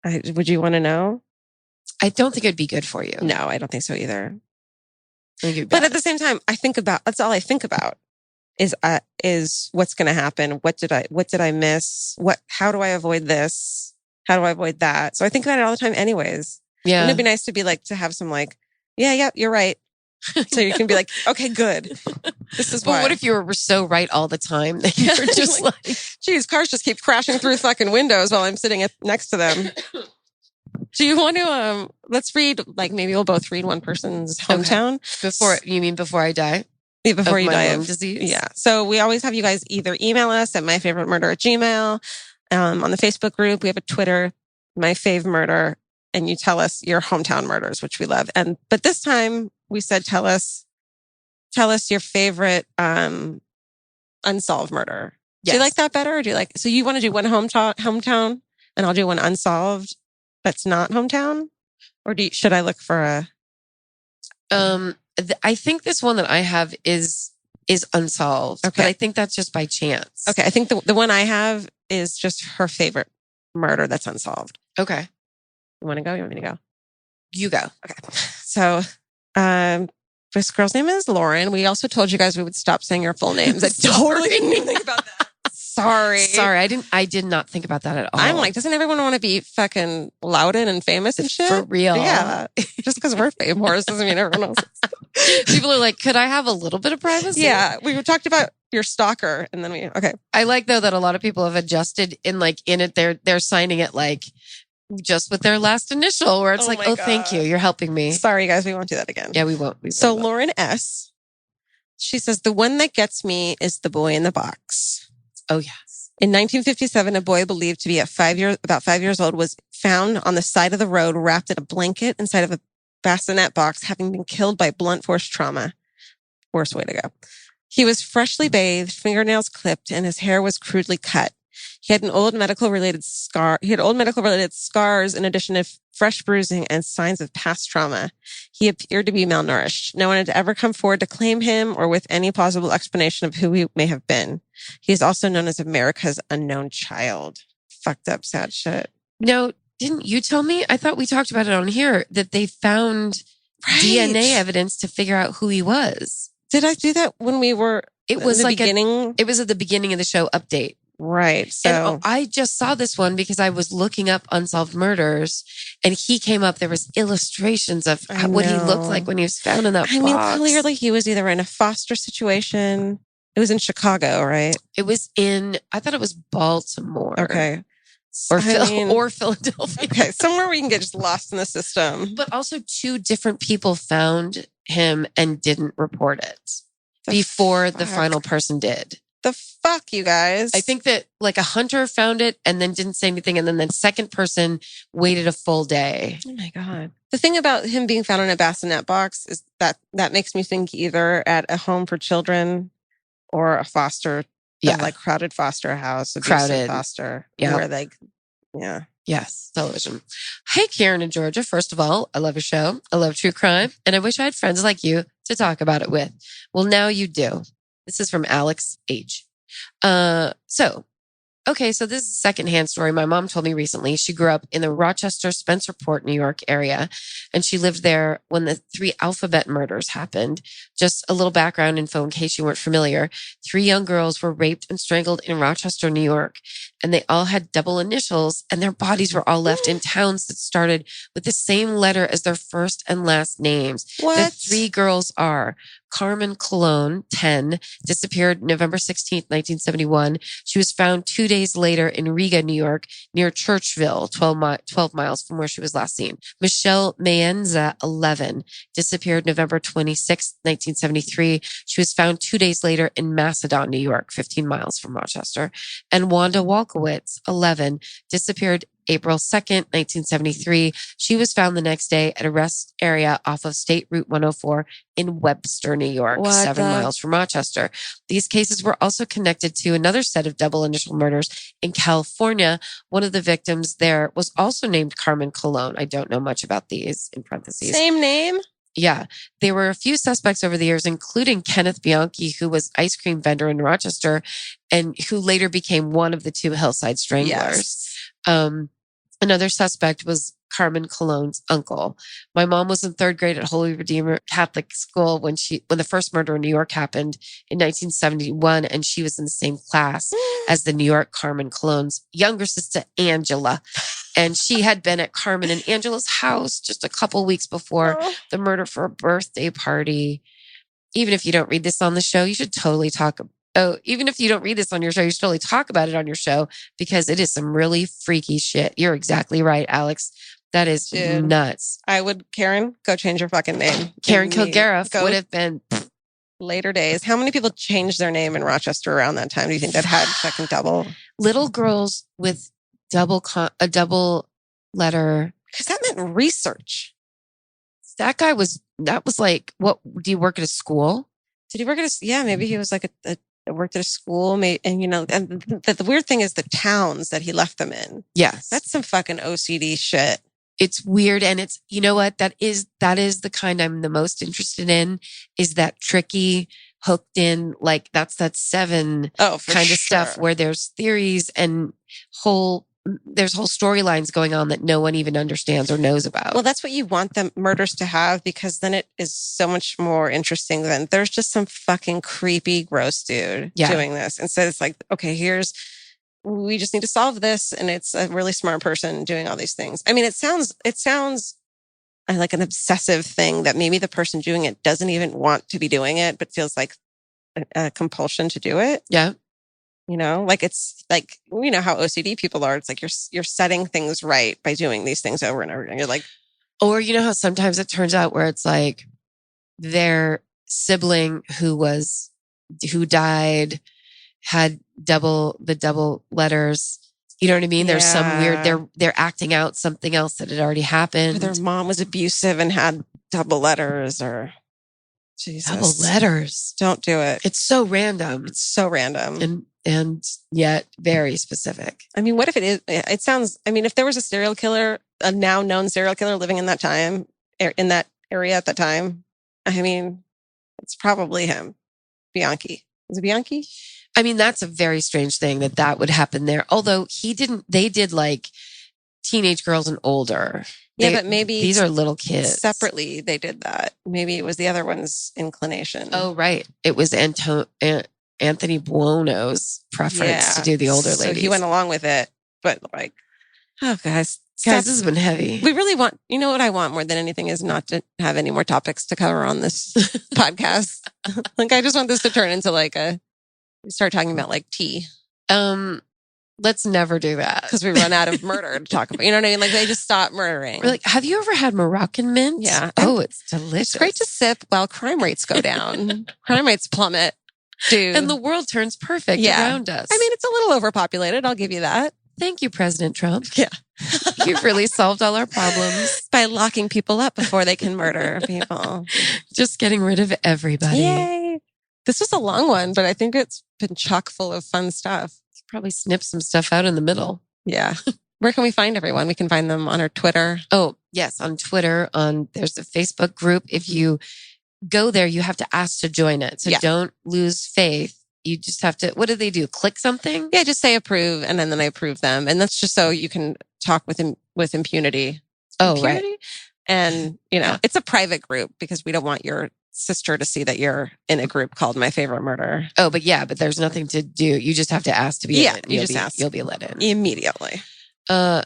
Would you want to know? I don't think it'd be good for you. No, I don't think so either. But at the same time, that's all I think about is what's going to happen. What did I miss? How do I avoid this? How do I avoid that? So I think about it all the time anyways. Yeah. Wouldn't it be nice to be like, to have some like, yeah, you're right. So you can be like, okay, good. This is why. But what if you were so right all the time that you were just like, geez, cars just keep crashing through fucking windows while I'm sitting next to them. Do you want to, let's read, like maybe we'll both read one person's hometown. Okay. Before I die? Yeah, before you die of disease? Yeah. So we always have you guys either email us at myfavoritemurder@gmail. On the Facebook group, we have a Twitter, myfavmurder, and you tell us your hometown murders, which we love. But this time we said, tell us your favorite, unsolved murder. Yes. Do you like that better? Or so you want to do one hometown and I'll do one unsolved that's not hometown? Or should I look for I think this one that I have is unsolved. Okay. But I think that's just by chance. Okay. I think the one I have is just her favorite murder that's unsolved. Okay. You want to go? You want me to go? You go. Okay. So, this girl's name is Lauren. We also told you guys we would stop saying your full names. I totally didn't even think about that. Sorry. I did not think about that at all. I'm like, doesn't everyone want to be fucking Loudon and famous and shit? For real. Yeah. Just because we're famous doesn't mean everyone else is. People are like, could I have a little bit of privacy? Yeah. We talked about your stalker and then okay. I like though that a lot of people have adjusted in it. They're signing it like just with their last initial where it's God. Thank you. You're helping me. Sorry guys. We won't do that again. Yeah, we won't. So Lauren S. She says, the one that gets me is the boy in the box. Oh, yes. In 1957, a boy believed to be about 5 years old was found on the side of the road, wrapped in a blanket inside of a bassinet box, having been killed by blunt force trauma. Worst way to go. He was freshly bathed, fingernails clipped, and his hair was crudely cut. He had old medical related scars in addition to fresh bruising and signs of past trauma. He appeared to be malnourished. No one had ever come forward to claim him or with any plausible explanation of who he may have been. He is also known as America's unknown child. Fucked up, sad shit. No, didn't you tell me? I thought we talked about it on here that they found DNA evidence to figure out who he was. Did I do that when we were It was in the like beginning? It was at the beginning of the show update. Right. So and I just saw this one because I was looking up unsolved murders and he came up. There was illustrations of what he looked like when he was found in that box. I mean, clearly he was either in a foster situation. It was in Chicago, right? It was I thought it was Baltimore. Okay. Or Philadelphia. Okay. Somewhere where you can get just lost in the system. But also 2 different people found him and didn't report it before the final person did. The fuck, you guys? I think that like a hunter found it and then didn't say anything. And then the second person waited a full day. Oh my God. The thing about him being found in a bassinet box is that makes me think either at a home for children or a foster, like crowded foster house, crowded foster, where like, Yes, television. Hey, Karen and Georgia. First of all, I love your show. I love true crime. And I wish I had friends like you to talk about it with. Well, now you do. This is from Alex H. So this is a secondhand story. My mom told me recently she grew up in the Rochester, Spencerport, New York area, and she lived there when the 3 Alphabet murders happened. Just a little background info in case you weren't familiar. 3 young girls were raped and strangled in Rochester, New York, and they all had double initials, and their bodies were all left in towns that started with the same letter as their first and last names. What? The 3 girls are Carmen Colon, 10, disappeared November 16th, 1971. She was found 2 days later in Riga, New York, near Churchville, 12 miles from where she was last seen. Michelle Mayenza, 11, disappeared November 26th, 1973. She was found 2 days later in Macedon, New York, 15 miles from Rochester. And Wanda Walkowitz, 11, disappeared April 2nd, 1973. She was found the next day at a rest area off of State Route 104 in Webster, New York, 7 miles from Rochester. These cases were also connected to another set of double initial murders in California. One of the victims there was also named Carmen Colon. I don't know much about these, in parentheses. Same name? Yeah. There were a few suspects over the years, including Kenneth Bianchi, who was ice cream vendor in Rochester and who later became one of the 2 Hillside Stranglers. Yes. Another suspect was Carmen Colon's uncle. My mom was in 3rd grade at Holy Redeemer Catholic School when the first murder in New York happened in 1971, and she was in the same class as the New York Carmen Colon's younger sister, Angela. And she had been at Carmen and Angela's house just a couple weeks before the murder for a birthday party. Even if you don't read this on the show, you should totally even if you don't read this on your show, you should totally talk about it on your show because it is some really freaky shit. You're exactly right, Alex. That is nuts. Karen, go change your fucking name. Karen Kilgariff would have been later days. How many people changed their name in Rochester around that time? Do you think that had second double? Little girls with a double letter. Because that meant research. That was like, what, do you work at a school? Did he work at maybe he was like worked at a school, and the weird thing is the towns that he left them in. Yes. That's some fucking OCD shit. It's weird. And it's, you know what? That is the kind I'm the most interested in, is that tricky, hooked in, like that 7 kind of stuff where there's theories and there's whole storylines going on that no one even understands or knows about. Well, that's what you want the murders to have, because then it is so much more interesting than there's just some fucking creepy, gross dude doing this. Instead, it's like, okay, we just need to solve this. And it's a really smart person doing all these things. I mean, it sounds like an obsessive thing that maybe the person doing it doesn't even want to be doing it, but feels like a compulsion to do it. Yeah. You know, like it's like, you know how OCD people are. It's like you're setting things right by doing these things over and over again. You're like, or you know how sometimes it turns out where it's like their sibling who died had the double letters. You know what I mean? There's some weird, they're acting out something else that had already happened. Or their mom was abusive and had double letters, or Jesus. Double letters. Don't do it. It's so random. It's so random. And yet very specific. I mean, what if it sounds, I mean, if there was a now known serial killer living in that time, in that area at that time, I mean, it's probably him. Bianchi. Is it Bianchi? I mean, that's a very strange thing that would happen there. Although they did like teenage girls and older. But maybe these are little kids. Separately, they did that. Maybe it was the other one's inclination. Oh, right. It was Anthony Buono's preference to do the older ladies. So he went along with it. But like, oh, guys, this has been heavy. We really want, you know what I want more than anything is not to have any more topics to cover on this podcast. Like, I just want this to turn into like start talking about like tea. Let's never do that. because we run out of murder to talk about. You know what I mean? Like they just stop murdering. We're like, have you ever had Moroccan mint? Yeah. Oh, it's delicious. It's great to sip while crime rates go down. Crime rates plummet. Dude. And the world turns perfect around us. I mean, it's a little overpopulated. I'll give you that. Thank you, President Trump. Yeah. You've really solved all our problems. By locking people up before they can murder people. Just getting rid of everybody. Yay. This was a long one, but I think it's been chock full of fun stuff. Probably snip some stuff out in the middle. Yeah. Where can we find everyone? We can find them on our Twitter. Oh, yes, on Twitter. There's a Facebook group. If you go there, you have to ask to join it. So don't lose faith. You just have to, what do they do? Click something? Yeah, just say approve, and then I approve them. And that's just so you can talk with impunity. Oh, right. And, it's a private group because we don't want your sister to see that you're in a group called My Favorite Murder. Oh, but there's nothing to do. You just have to ask to be in it. You'll be let in. Immediately. And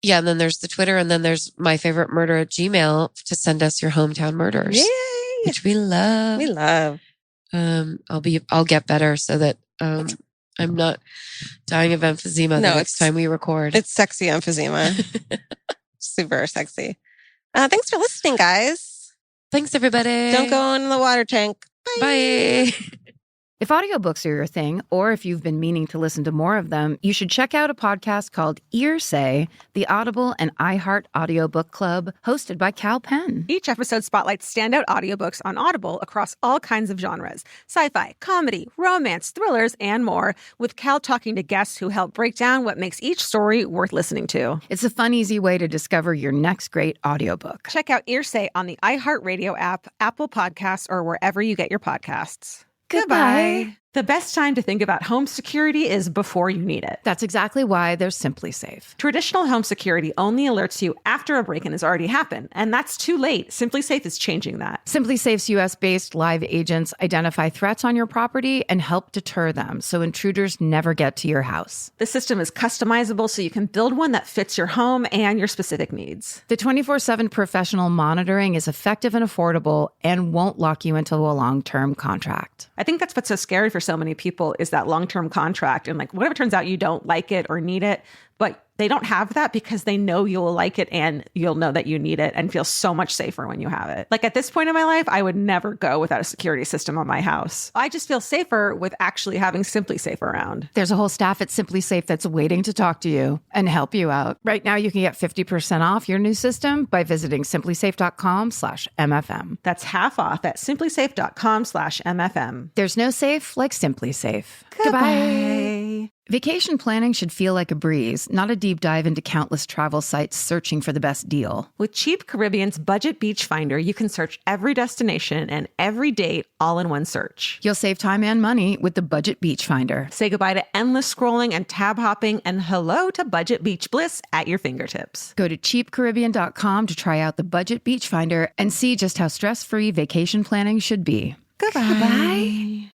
then there's the Twitter, and then there's My Favorite Murder at Gmail to send us your hometown murders. Yay! Which we love. We love. I'll get better so that I'm not dying of emphysema the next time we record. It's sexy emphysema. Super sexy. Thanks for listening, guys. Thanks, everybody. Don't go in the water tank. Bye. If audiobooks are your thing, or if you've been meaning to listen to more of them, you should check out a podcast called Earsay, the Audible and iHeart Audiobook Club, hosted by Cal Penn. Each episode spotlights standout audiobooks on Audible across all kinds of genres: sci-fi, comedy, romance, thrillers, and more, with Cal talking to guests who help break down what makes each story worth listening to. It's a fun, easy way to discover your next great audiobook. Check out Earsay on the iHeartRadio app, Apple Podcasts, or wherever you get your podcasts. Goodbye. The best time to think about home security is before you need it. That's exactly why there's Simply Safe. Traditional home security only alerts you after a break-in has already happened, and that's too late. Simply Safe is changing that. Simply Safe's U.S.-based live agents identify threats on your property and help deter them so intruders never get to your house. The system is customizable so you can build one that fits your home and your specific needs. The 24/7 professional monitoring is effective and affordable and won't lock you into a long-term contract. I think that's what's so scary for so many people is that long-term contract. And what if it turns out you don't like it or need it, but they don't have that because they know you'll like it and you'll know that you need it and feel so much safer when you have it. At this point in my life, I would never go without a security system on my house. I just feel safer with actually having Simply Safe around. There's a whole staff at Simply Safe that's waiting to talk to you and help you out. Right now, you can get 50% off your new system by visiting simplysafe.com/MFM. That's half off at simplysafe.com/MFM. There's no safe like Simply Safe. Goodbye. Vacation planning should feel like a breeze, not a deep dive into countless travel sites searching for the best deal. With Cheap Caribbean's Budget Beach Finder, you can search every destination and every date all in one search. You'll save time and money with the Budget Beach Finder. Say goodbye to endless scrolling and tab hopping, and hello to Budget Beach Bliss at your fingertips. Go to cheapcaribbean.com to try out the Budget Beach Finder and see just how stress-free vacation planning should be. Goodbye.